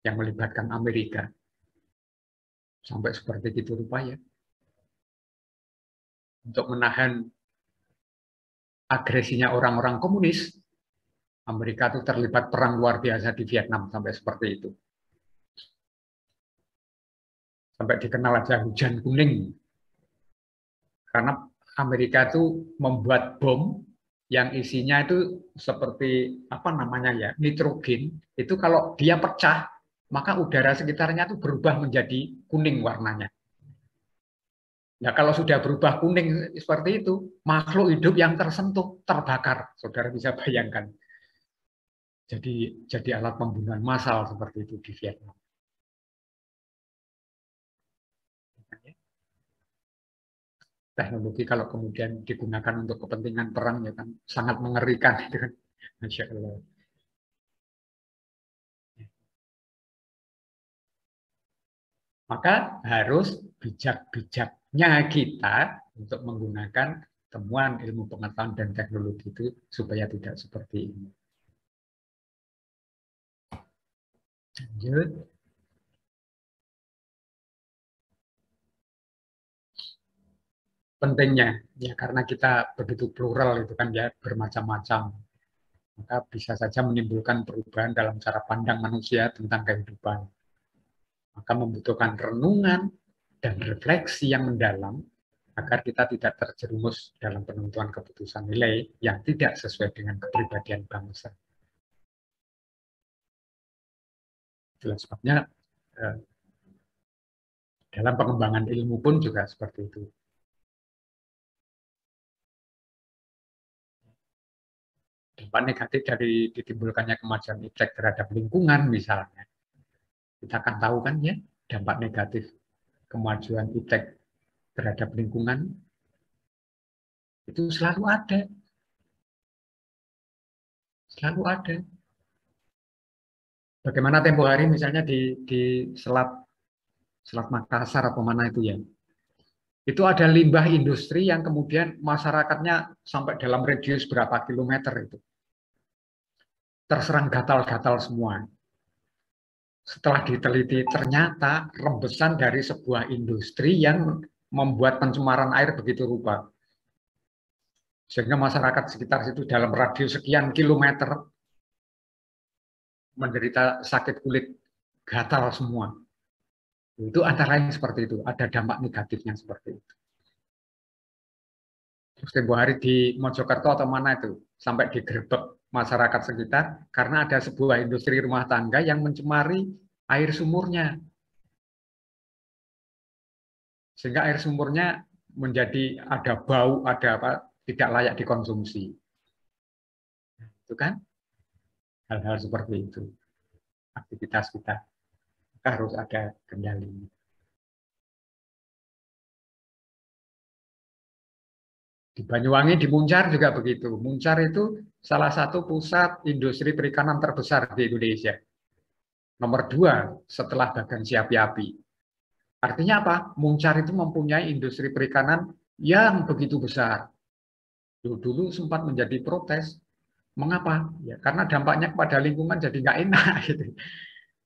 yang melibatkan Amerika. Sampai seperti itu rupanya. Untuk menahan agresinya orang-orang komunis, Amerika itu terlibat perang luar biasa di Vietnam sampai seperti itu. Sampai dikenal aja hujan kuning. Karena Amerika itu membuat bom yang isinya itu seperti apa namanya ya, nitrogen. Itu kalau dia pecah, maka udara sekitarnya itu berubah menjadi kuning warnanya. Nah, kalau sudah berubah kuning seperti itu, makhluk hidup yang tersentuh terbakar. Saudara bisa bayangkan. Jadi alat pembunuhan massal seperti itu di Vietnam. Teknologi kalau kemudian digunakan untuk kepentingan perang ya kan sangat mengerikan itu kan. Masya Allah. Maka harus bijak-bijaknya kita untuk menggunakan temuan ilmu pengetahuan dan teknologi itu supaya tidak seperti ini. Lanjut. Pentingnya ya karena kita begitu plural itu kan ya, bermacam-macam, maka bisa saja menimbulkan perubahan dalam cara pandang manusia tentang kehidupan. Maka membutuhkan renungan dan refleksi yang mendalam agar kita tidak terjerumus dalam penentuan keputusan nilai yang tidak sesuai dengan kepribadian bangsa. Itulah sebabnya dalam pengembangan ilmu pun juga seperti itu. Dampak negatif dari ditimbulkannya kemajuan iptek terhadap lingkungan misalnya. Kita akan tahu kan ya, dampak negatif kemajuan iptek terhadap lingkungan itu selalu ada. Selalu ada. Bagaimana tempo hari misalnya di Selat Makassar atau mana itu ya. Itu ada limbah industri yang kemudian masyarakatnya sampai dalam radius berapa kilometer itu. Terserang gatal-gatal semua. Setelah diteliti ternyata rembesan dari sebuah industri yang membuat pencemaran air begitu rupa. Sehingga masyarakat sekitar situ dalam radius sekian kilometer menderita sakit kulit, gatal semua. Itu antara lain seperti itu, ada dampak negatifnya seperti itu. Terus tempo hari di Mojokerto atau mana itu, sampai digerebek masyarakat sekitar, karena ada sebuah industri rumah tangga yang mencemari air sumurnya. Sehingga air sumurnya menjadi ada bau, ada apa, tidak layak dikonsumsi. Itu kan hal-hal seperti itu. Aktivitas kita harus ada kendali. Di Banyuwangi, di Muncar juga begitu. Muncar itu salah satu pusat industri perikanan terbesar di Indonesia. Nomor 2 setelah Bagan Siapi-Api. Artinya apa? Muncar itu mempunyai industri perikanan yang begitu besar. Dulu sempat menjadi protes. Mengapa? Ya, karena dampaknya kepada lingkungan jadi nggak enak. Gitu.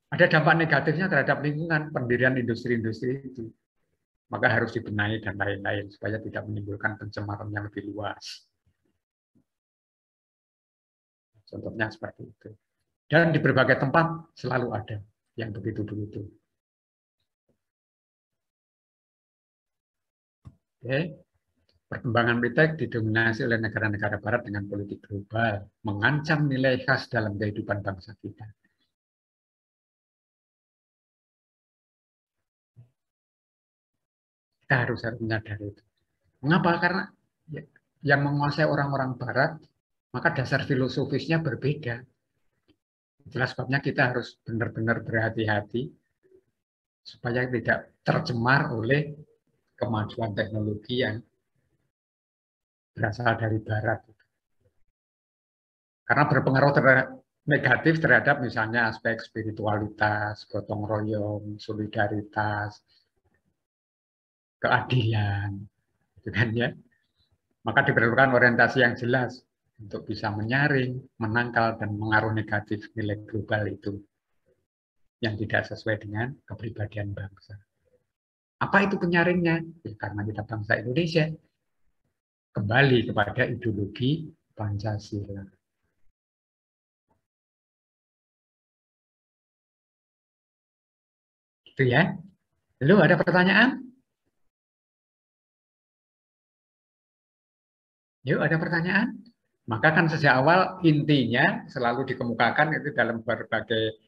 Ada dampak negatifnya terhadap lingkungan, pendirian industri-industri itu. Maka harus dibenahi dan lain-lain supaya tidak menimbulkan pencemaran yang lebih luas. Contohnya seperti itu. Dan di berbagai tempat selalu ada yang begitu-begitu. Oke. Perkembangan iptek didominasi oleh negara-negara barat dengan politik global, mengancam nilai khas dalam kehidupan bangsa kita. Kita harus menyadari itu. Mengapa? Karena yang menguasai orang-orang barat, maka dasar filosofisnya berbeda. Itulah sebabnya kita harus benar-benar berhati-hati supaya tidak tercemar oleh kemajuan teknologi yang berasal dari barat. Karena berpengaruh negatif terhadap misalnya aspek spiritualitas, gotong royong, solidaritas, keadilan, gitu kan ya. Maka diperlukan orientasi yang jelas untuk bisa menyaring, menangkal, dan mengaruh negatif nilai global itu yang tidak sesuai dengan kepribadian bangsa. Apa itu penyaringnya? Ya, karena kita bangsa Indonesia, kembali kepada ideologi Pancasila. Itu ya. Lalu ada pertanyaan? Yuk, ada pertanyaan? Maka kan sejak awal intinya selalu dikemukakan itu dalam berbagai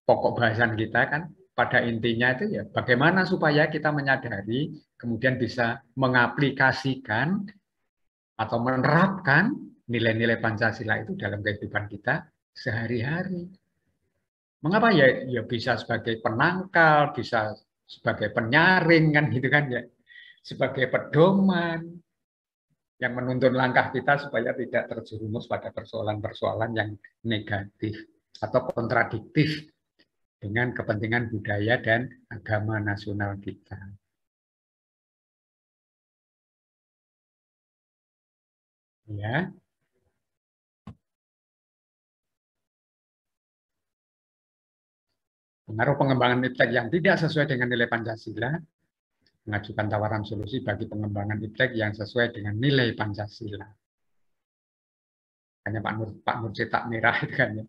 pokok bahasan kita kan, pada intinya itu ya bagaimana supaya kita menyadari kemudian bisa mengaplikasikan atau menerapkan nilai-nilai Pancasila itu dalam kehidupan kita sehari-hari. Mengapa ya? Ya bisa sebagai penangkal, bisa sebagai penyaring kan gitu kan ya, sebagai pedoman yang menuntun langkah kita supaya tidak terjerumus pada persoalan-persoalan yang negatif atau kontradiktif dengan kepentingan budaya dan agama nasional kita. Ya. Pengaruh pengembangan iptek yang tidak sesuai dengan nilai Pancasila, mengajukan tawaran solusi bagi pengembangan iptek yang sesuai dengan nilai Pancasila. Hanya Pak Nur cetak merah itu kan ya.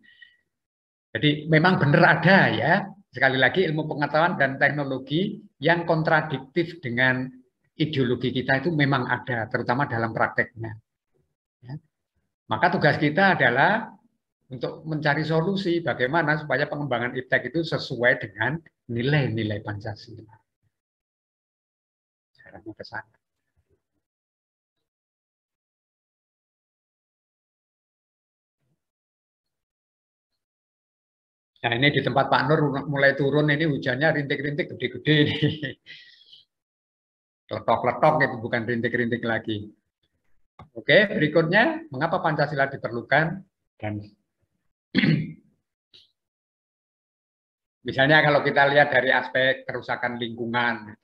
Jadi memang benar ada ya, sekali lagi ilmu pengetahuan dan teknologi yang kontradiktif dengan ideologi kita itu memang ada, terutama dalam prakteknya. Ya. Maka tugas kita adalah untuk mencari solusi bagaimana supaya pengembangan iptek itu sesuai dengan nilai-nilai Pancasila. Caranya ke sana. Nah ini di tempat Pak Nur mulai turun ini hujannya rintik-rintik gede-gede nih. Letok-letok itu bukan rintik-rintik lagi. Oke, berikutnya mengapa Pancasila diperlukan dan misalnya kalau kita lihat dari aspek kerusakan lingkungan,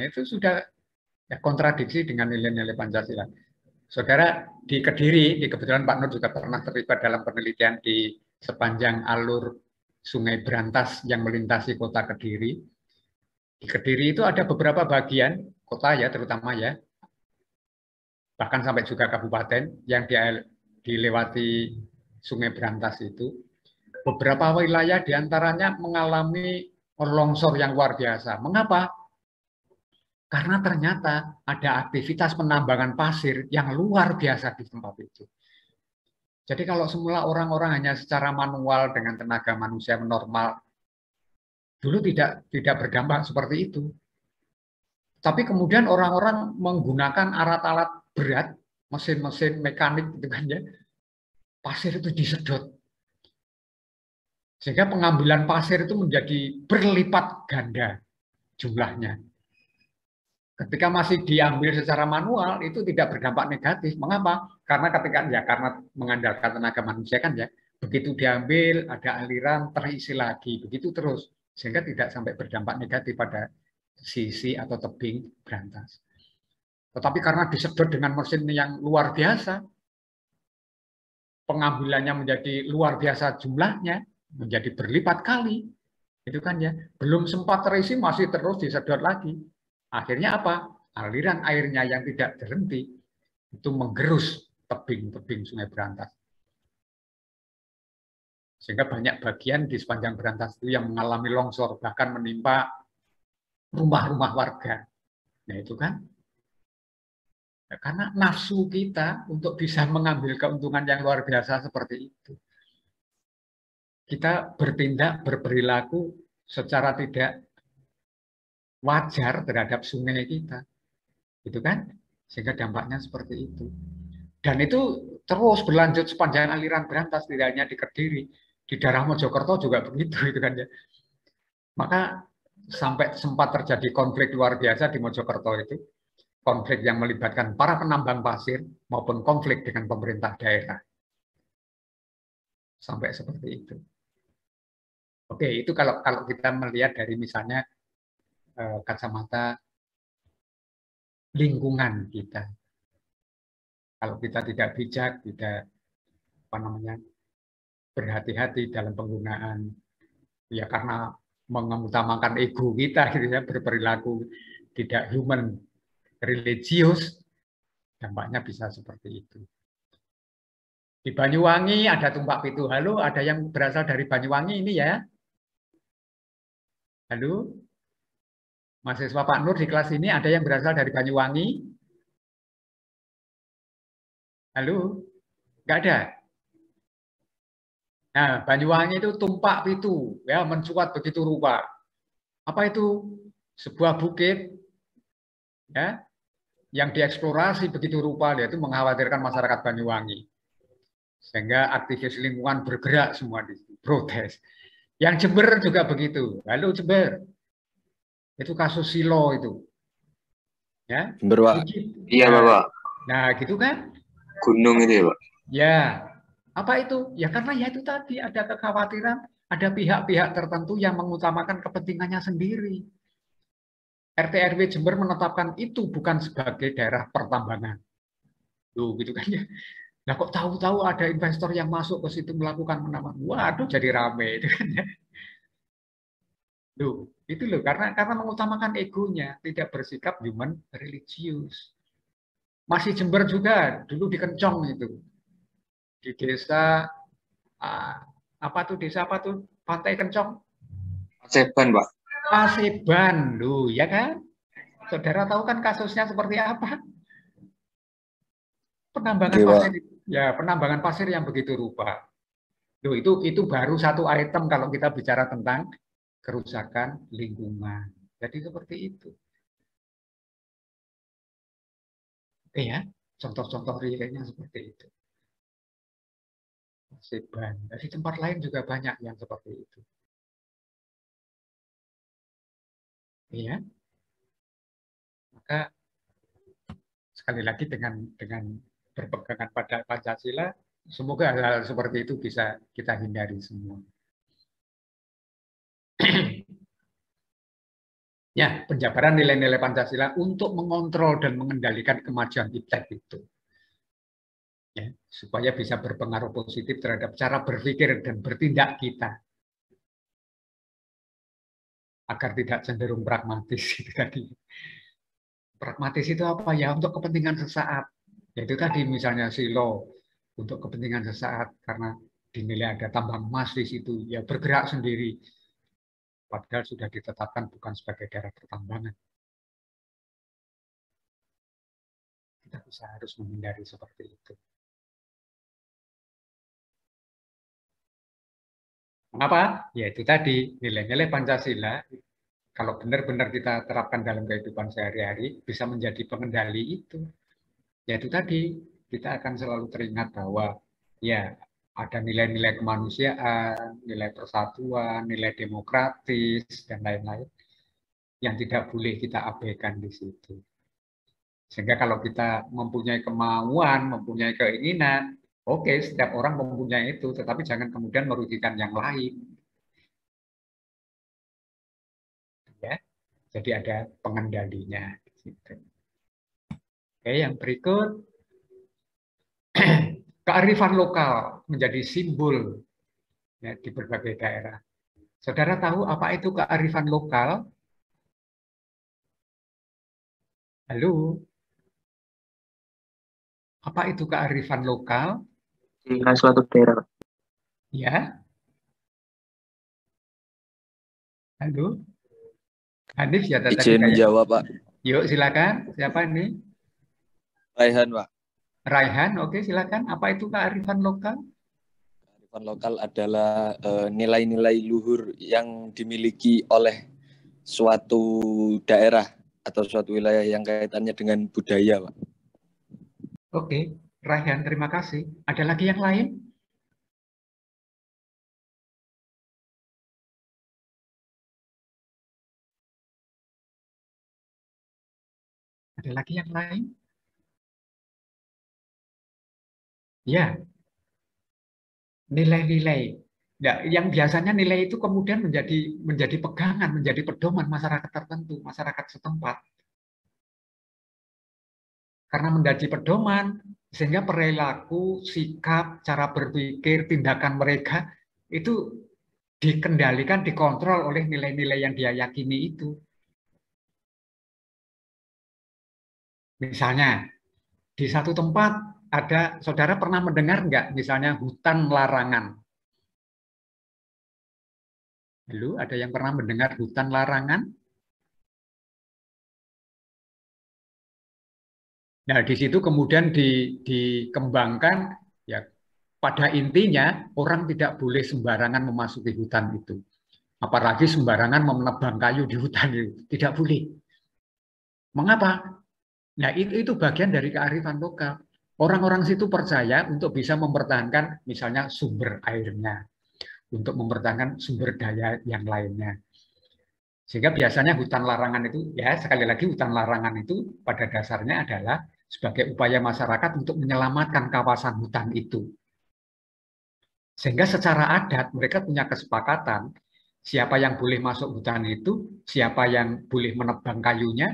itu sudah ya, kontradiksi dengan nilai-nilai Pancasila. Saudara di Kediri, kebetulan Pak Nur juga pernah terlibat dalam penelitian di sepanjang alur Sungai Brantas yang melintasi kota Kediri. Di Kediri itu ada beberapa bagian kota ya terutama ya, bahkan sampai juga kabupaten yang dilewati Sungai Brantas itu, beberapa wilayah diantaranya mengalami longsor yang luar biasa. Mengapa? Karena ternyata ada aktivitas penambangan pasir yang luar biasa di tempat itu. Jadi kalau semula orang-orang hanya secara manual dengan tenaga manusia normal, dulu tidak berdampak seperti itu. Tapi kemudian orang-orang menggunakan alat-alat berat, mesin-mesin mekanik gitu kan ya, pasir itu disedot. Sehingga pengambilan pasir itu menjadi berlipat ganda jumlahnya. Ketika masih diambil secara manual itu tidak berdampak negatif. Mengapa? Karena karena mengandalkan tenaga manusia kan ya, begitu diambil ada aliran terisi lagi, begitu terus. Sehingga tidak sampai berdampak negatif pada sisi atau tebing Brantas. Tetapi karena disedot dengan mesin yang luar biasa, pengambilannya menjadi luar biasa jumlahnya, menjadi berlipat kali. Itu kan ya, belum sempat terisi masih terus disedot lagi. Akhirnya apa? Aliran airnya yang tidak berhenti itu menggerus tebing-tebing Sungai Brantas. Sehingga banyak bagian di sepanjang Brantas itu yang mengalami longsor, bahkan menimpa rumah-rumah warga. Nah itu kan, karena nafsu kita untuk bisa mengambil keuntungan yang luar biasa seperti itu. Kita bertindak, berperilaku secara tidak wajar terhadap sungai kita. Itu kan, sehingga dampaknya seperti itu. Dan itu terus berlanjut sepanjang aliran Brantas, tidak hanya di Kediri, di daerah Mojokerto juga begitu, itu kan ya. Maka sampai sempat terjadi konflik luar biasa di Mojokerto itu, konflik yang melibatkan para penambang pasir maupun konflik dengan pemerintah daerah. Sampai seperti itu. Oke, itu kalau kita melihat dari misalnya kacamata lingkungan kita. Kalau kita tidak bijak, tidak berhati-hati dalam penggunaan, ya karena mengutamakan ego kita gitu ya, berperilaku tidak human, religius, dampaknya bisa seperti itu. Di Banyuwangi ada tumpak pitu. Halo, ada yang berasal dari Banyuwangi ini ya? Halo? Mahasiswa Pak Nur di kelas ini ada yang berasal dari Banyuwangi? Halo? Enggak ada? Nah, Banyuwangi itu tumpak pitu, ya, mencuat begitu rupa. Apa itu? Sebuah bukit, ya, yang dieksplorasi begitu rupa, yaitu mengkhawatirkan masyarakat Banyuwangi. Sehingga aktivis lingkungan bergerak semua di situ, protes. Yang Jember juga begitu. Halo Jember, itu kasus silo itu, ya. Jember, Pak. Iya, Bapak. Nah, gitu kan? Gunung itu ya, Pak. Ya, apa itu? Ya karena ya itu tadi ada kekhawatiran, ada pihak-pihak tertentu yang mengutamakan kepentingannya sendiri. RT RW Jember menetapkan itu bukan sebagai daerah pertambangan. Loh, gitu kan ya. Nah kok tahu-tahu ada investor yang masuk ke situ melakukan penambangan. Waduh, jadi rame itu kan ya. Loh, itu loh karena mengutamakan egonya, tidak bersikap human religius. Masih Jember juga, dulu di Kencong itu. Di desa apa tuh Pantai Kencong? Paseban, Pak. Paseban, loh, ya kan? Saudara tahu kan kasusnya seperti apa? Penambangan pasir, ya penambangan pasir yang begitu rupa. Loh, itu baru satu item kalau kita bicara tentang kerusakan lingkungan. Jadi seperti itu. Oke ya, contoh-contoh realnya seperti itu. Paseban. Di tempat lain juga banyak yang seperti itu. Iya. Maka sekali lagi dengan berpegangan pada Pancasila, semoga hal-hal seperti itu bisa kita hindari semua. Ya, penjabaran nilai-nilai Pancasila untuk mengontrol dan mengendalikan kemajuan iptek itu. Ya, supaya bisa berpengaruh positif terhadap cara berpikir dan bertindak kita. Agar tidak cenderung pragmatis itu tadi. Pragmatis itu apa ya? Untuk kepentingan sesaat. Yaitu tadi misalnya silo untuk kepentingan sesaat karena dinilai ada tambang emas di situ, ya bergerak sendiri. Padahal sudah ditetapkan bukan sebagai daerah pertambangan. Kita bisa harus menghindari seperti itu. Mengapa? Ya itu tadi, nilai-nilai Pancasila, kalau benar-benar kita terapkan dalam kehidupan sehari-hari, bisa menjadi pengendali itu. Ya itu tadi, kita akan selalu teringat bahwa ya ada nilai-nilai kemanusiaan, nilai persatuan, nilai demokratis, dan lain-lain yang tidak boleh kita abaikan di situ. Sehingga kalau kita mempunyai kemauan, mempunyai keinginan, oke, setiap orang mempunyai itu, tetapi jangan kemudian merugikan yang lain. Ya, jadi ada pengendalinya. Oke, yang berikut, kearifan lokal menjadi simbol ya, di berbagai daerah. Saudara tahu apa itu kearifan lokal? Halo? Apa itu kearifan lokal? Di suatu daerah. Ya. Halo? Hanif ya tadi Izin menjawab, Pak. Yuk silakan. Siapa ini? Raihan, Pak. Raihan, oke silakan. Apa itu kearifan lokal? Kearifan lokal adalah nilai-nilai luhur yang dimiliki oleh suatu daerah atau suatu wilayah yang kaitannya dengan budaya, Pak. Oke, Raihan, terima kasih. Ada lagi yang lain? Ada lagi yang lain? Ya, nilai-nilai. Ya, yang biasanya nilai itu kemudian menjadi pegangan, menjadi pedoman masyarakat tertentu, masyarakat setempat. Karena menjadi pedoman, sehingga perilaku, sikap, cara berpikir, tindakan mereka itu dikendalikan, dikontrol oleh nilai-nilai yang dia yakini itu. Misalnya, di satu tempat ada, saudara pernah mendengar nggak, misalnya hutan larangan? Halo, ada yang pernah mendengar hutan larangan? Nah, di situ kemudian dikembangkan, ya pada intinya orang tidak boleh sembarangan memasuki hutan itu. Apalagi sembarangan menebang kayu di hutan itu. Tidak boleh. Mengapa? Nah, itu bagian dari kearifan lokal. Orang-orang situ percaya untuk bisa mempertahankan misalnya sumber airnya, untuk mempertahankan sumber daya yang lainnya. Sehingga biasanya hutan larangan itu, ya sekali lagi hutan larangan itu pada dasarnya adalah sebagai upaya masyarakat untuk menyelamatkan kawasan hutan itu. Sehingga secara adat mereka punya kesepakatan siapa yang boleh masuk hutan itu, siapa yang boleh menebang kayunya,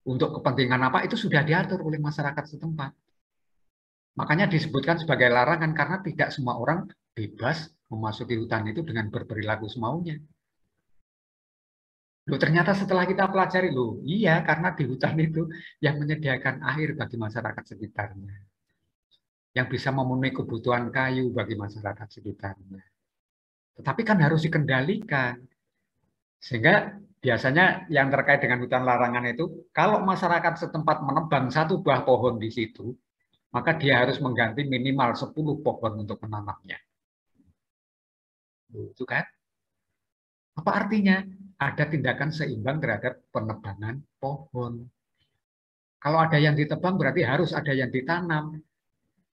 untuk kepentingan apa itu sudah diatur oleh masyarakat setempat. Makanya disebutkan sebagai larangan karena tidak semua orang bebas memasuki hutan itu dengan berperilaku semaunya. Loh, ternyata setelah kita pelajari, loh, iya karena di hutan itu yang menyediakan air bagi masyarakat sekitarnya. Yang bisa memenuhi kebutuhan kayu bagi masyarakat sekitarnya. Tetapi kan harus dikendalikan. Sehingga biasanya yang terkait dengan hutan larangan itu, kalau masyarakat setempat menebang satu buah pohon di situ, maka dia harus mengganti minimal 10 pohon untuk menanamnya. Itu kan? Apa artinya? Ada tindakan seimbang terhadap penebangan pohon. Kalau ada yang ditebang berarti harus ada yang ditanam.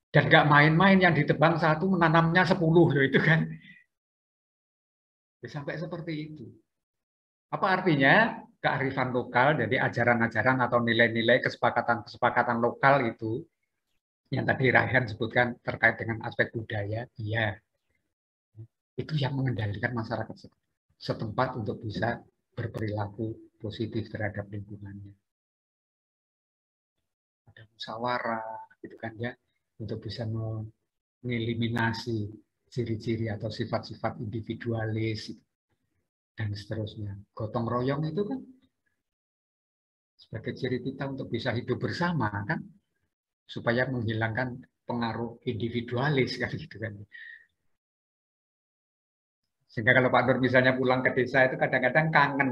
Dan nggak main-main yang ditebang satu menanamnya 10 loh itu kan. Sampai seperti itu. Apa artinya? Kearifan lokal, jadi ajaran-ajaran atau nilai-nilai kesepakatan-kesepakatan lokal itu yang tadi Raihan sebutkan terkait dengan aspek budaya, iya. Itu yang mengendalikan masyarakat setempat untuk bisa berperilaku positif terhadap lingkungannya. Ada musyawarah, gitu kan ya, untuk bisa mengeliminasi ciri-ciri atau sifat-sifat individualis dan seterusnya. Gotong royong itu kan sebagai ciri kita untuk bisa hidup bersama kan, supaya menghilangkan pengaruh individualis kan gitu kan. Sehingga kalau Pak Nur misalnya pulang ke desa itu kadang-kadang kangen.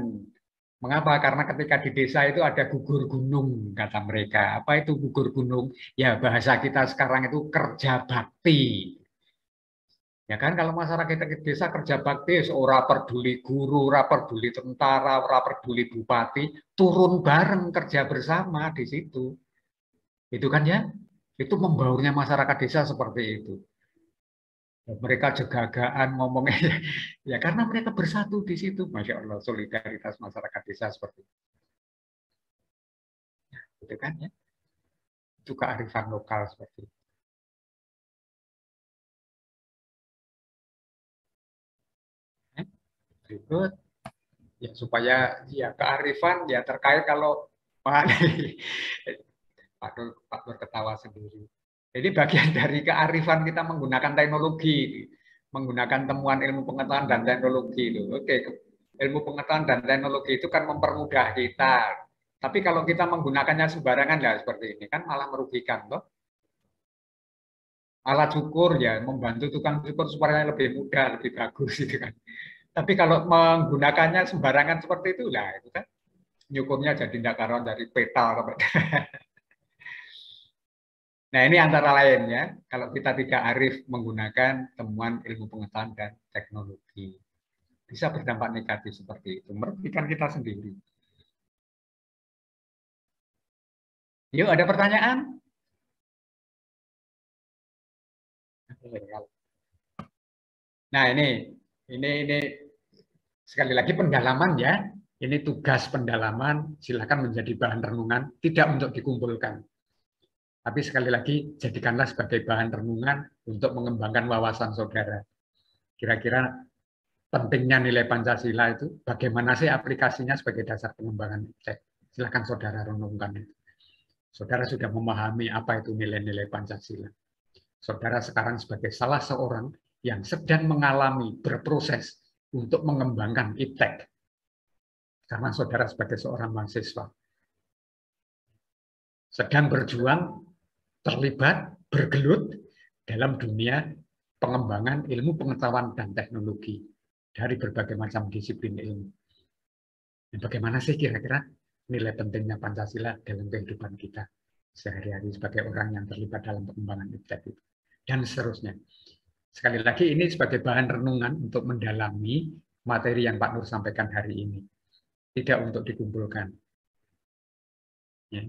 Mengapa? Karena ketika di desa itu ada gugur gunung, kata mereka. Apa itu gugur gunung? Ya bahasa kita sekarang itu kerja bakti. Ya kan, kalau masyarakat kita di desa kerja bakti, ora peduli guru, ora peduli tentara, ora peduli bupati, turun bareng kerja bersama di situ. Itu kan ya, itu membaurnya masyarakat desa seperti itu. Mereka jegagaan ngomongnya, ya karena mereka bersatu di situ. Masya Allah, solidaritas masyarakat desa seperti itu. Itu kan ya, itu kearifan lokal seperti itu. Berikut, ya supaya ya kearifan ya terkait kalau Pak Nur ketawa sendiri. Jadi bagian dari kearifan kita menggunakan teknologi, menggunakan temuan ilmu pengetahuan dan teknologi itu. Oke, ilmu pengetahuan dan teknologi itu kan mempermudah kita. Tapi kalau kita menggunakannya sembarangan ya seperti ini kan malah merugikan toh. Alat cukur ya membantu tukang cukur supaya lebih mudah, lebih bagus gitu kan. Tapi kalau menggunakannya sembarangan seperti itu lah itu kan nyukurnya jadi tidak karuan dari peta. Nah ini antara lainnya kalau kita tidak arif menggunakan temuan ilmu pengetahuan dan teknologi. Bisa berdampak negatif seperti itu, merugikan kita sendiri. Yuk ada pertanyaan? Nah ini sekali lagi pendalaman ya. Ini tugas pendalaman, silakan menjadi bahan renungan, tidak untuk dikumpulkan. Tapi sekali lagi, jadikanlah sebagai bahan renungan untuk mengembangkan wawasan saudara. Kira-kira pentingnya nilai Pancasila itu, bagaimana sih aplikasinya sebagai dasar pengembangan IPTEK? Silakan saudara renungkan itu. Saudara sudah memahami apa itu nilai-nilai Pancasila. Saudara sekarang sebagai salah seorang yang sedang mengalami, berproses untuk mengembangkan IPTEK. Karena saudara sebagai seorang mahasiswa sedang berjuang, terlibat, bergelut dalam dunia pengembangan ilmu pengetahuan dan teknologi dari berbagai macam disiplin ilmu. Dan bagaimana sih kira-kira nilai pentingnya Pancasila dalam kehidupan kita sehari-hari sebagai orang yang terlibat dalam pengembangan IPTEK itu, dan seterusnya. Sekali lagi ini sebagai bahan renungan untuk mendalami materi yang Pak Nur sampaikan hari ini, tidak untuk dikumpulkan. Ya.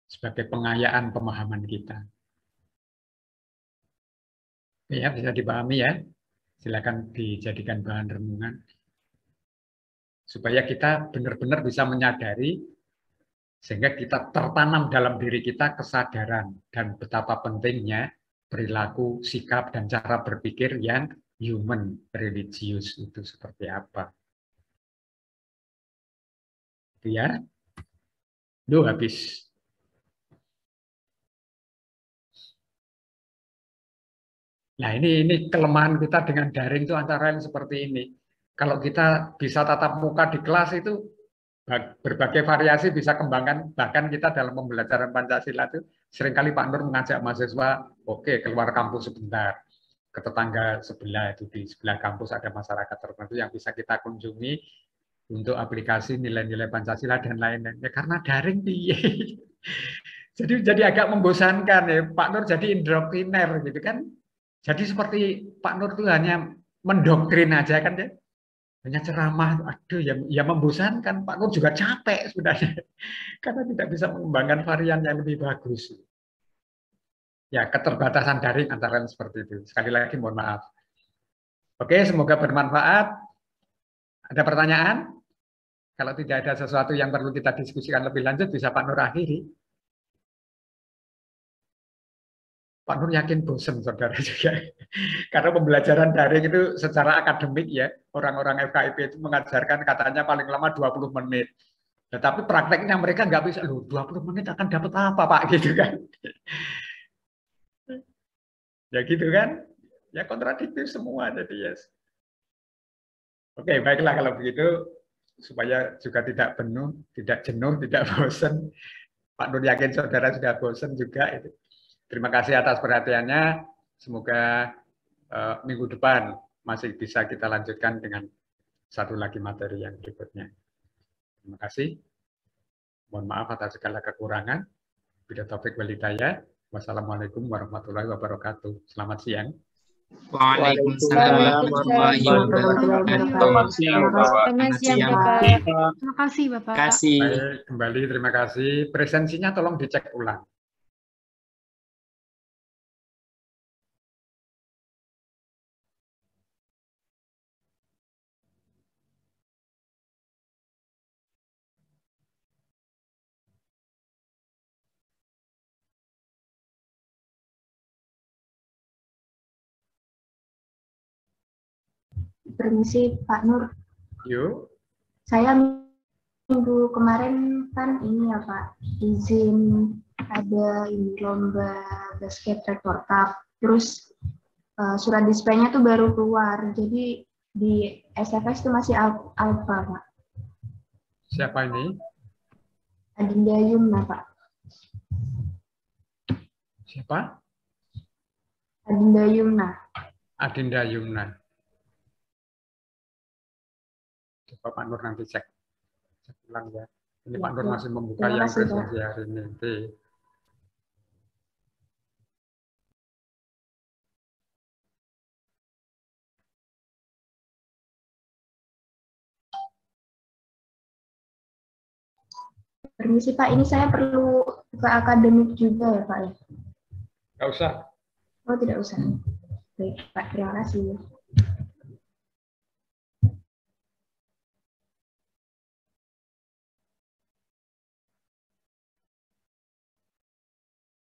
Sebagai pengayaan pemahaman kita. Ya, bisa dipahami ya. Silakan dijadikan bahan renungan. Supaya kita benar-benar bisa menyadari, sehingga kita tertanam dalam diri kita kesadaran dan betapa pentingnya perilaku, sikap, dan cara berpikir yang human, religius itu seperti apa. Itu ya. Duh, habis. Nah, ini kelemahan kita dengan daring itu antara lain seperti ini. Kalau kita bisa tatap muka di kelas itu berbagai variasi bisa kembangkan, bahkan kita dalam pembelajaran Pancasila itu seringkali Pak Nur mengajak mahasiswa, oke, keluar kampus sebentar, ke tetangga sebelah itu, di sebelah kampus ada masyarakat tertentu yang bisa kita kunjungi untuk aplikasi nilai-nilai Pancasila dan lain-lainnya, karena daring piye. Jadi agak membosankan ya, Pak Nur jadi indoktriner gitu kan. Jadi seperti Pak Nur itu hanya mendoktrin aja kan ya, hanya ceramah, aduh ya membosankan. Pak Nur juga capek sebenarnya, karena tidak bisa mengembangkan varian yang lebih bagus. Ya keterbatasan daring antara lain seperti itu. Sekali lagi mohon maaf. Oke, semoga bermanfaat. Ada pertanyaan? Kalau tidak ada sesuatu yang perlu kita diskusikan lebih lanjut, bisa Pak Nur akhiri. Pak Nur yakin bosan saudara juga. Karena pembelajaran daring itu secara akademik ya, orang-orang FKIP itu mengajarkan katanya paling lama 20 menit. Tetapi prakteknya mereka nggak bisa, loh 20 menit akan dapat apa Pak, gitu kan. Ya gitu kan, ya kontradiktif semua jadi yes. Oke, baiklah kalau begitu. supaya juga tidak jenuh, tidak bosan. Pak Nur yakin saudara sudah bosan juga. Itu. Terima kasih atas perhatiannya. Semoga minggu depan masih bisa kita lanjutkan dengan satu lagi materi yang berikutnya. Terima kasih. Mohon maaf atas segala kekurangan. Bila taufik wal hidayah. Wassalamualaikum warahmatullahi wabarakatuh. Selamat siang. Waalaikumsalam warahmatullahi wabarakatuh. Selamat siang, Bapak. Selamat siang, Bapak. Terima kasih, Bapak. Terima kasih. Baik, kembali terima kasih. Presensinya tolong dicek ulang. Permisi Pak Nur, Yuk. saya minggu kemarin kan ini ya Pak, izin ada ini lomba basket rektor cup, terus surat displaynya tuh baru keluar, jadi di SFS itu masih alpha Pak. Siapa ini? Adinda Yumna Pak. Siapa? Adinda Yumna. Adinda Yumna. Coba Pak Nur nanti cek ulang ya. Ini Ya, Pak Nur ya. masih membuka Terima yang kasih, Pak. presensi hari ini. Oke. Permisi Pak, ini saya perlu buka akademik juga ya Pak ya? Nggak usah. Oh tidak usah. Baik Pak, terima kasih.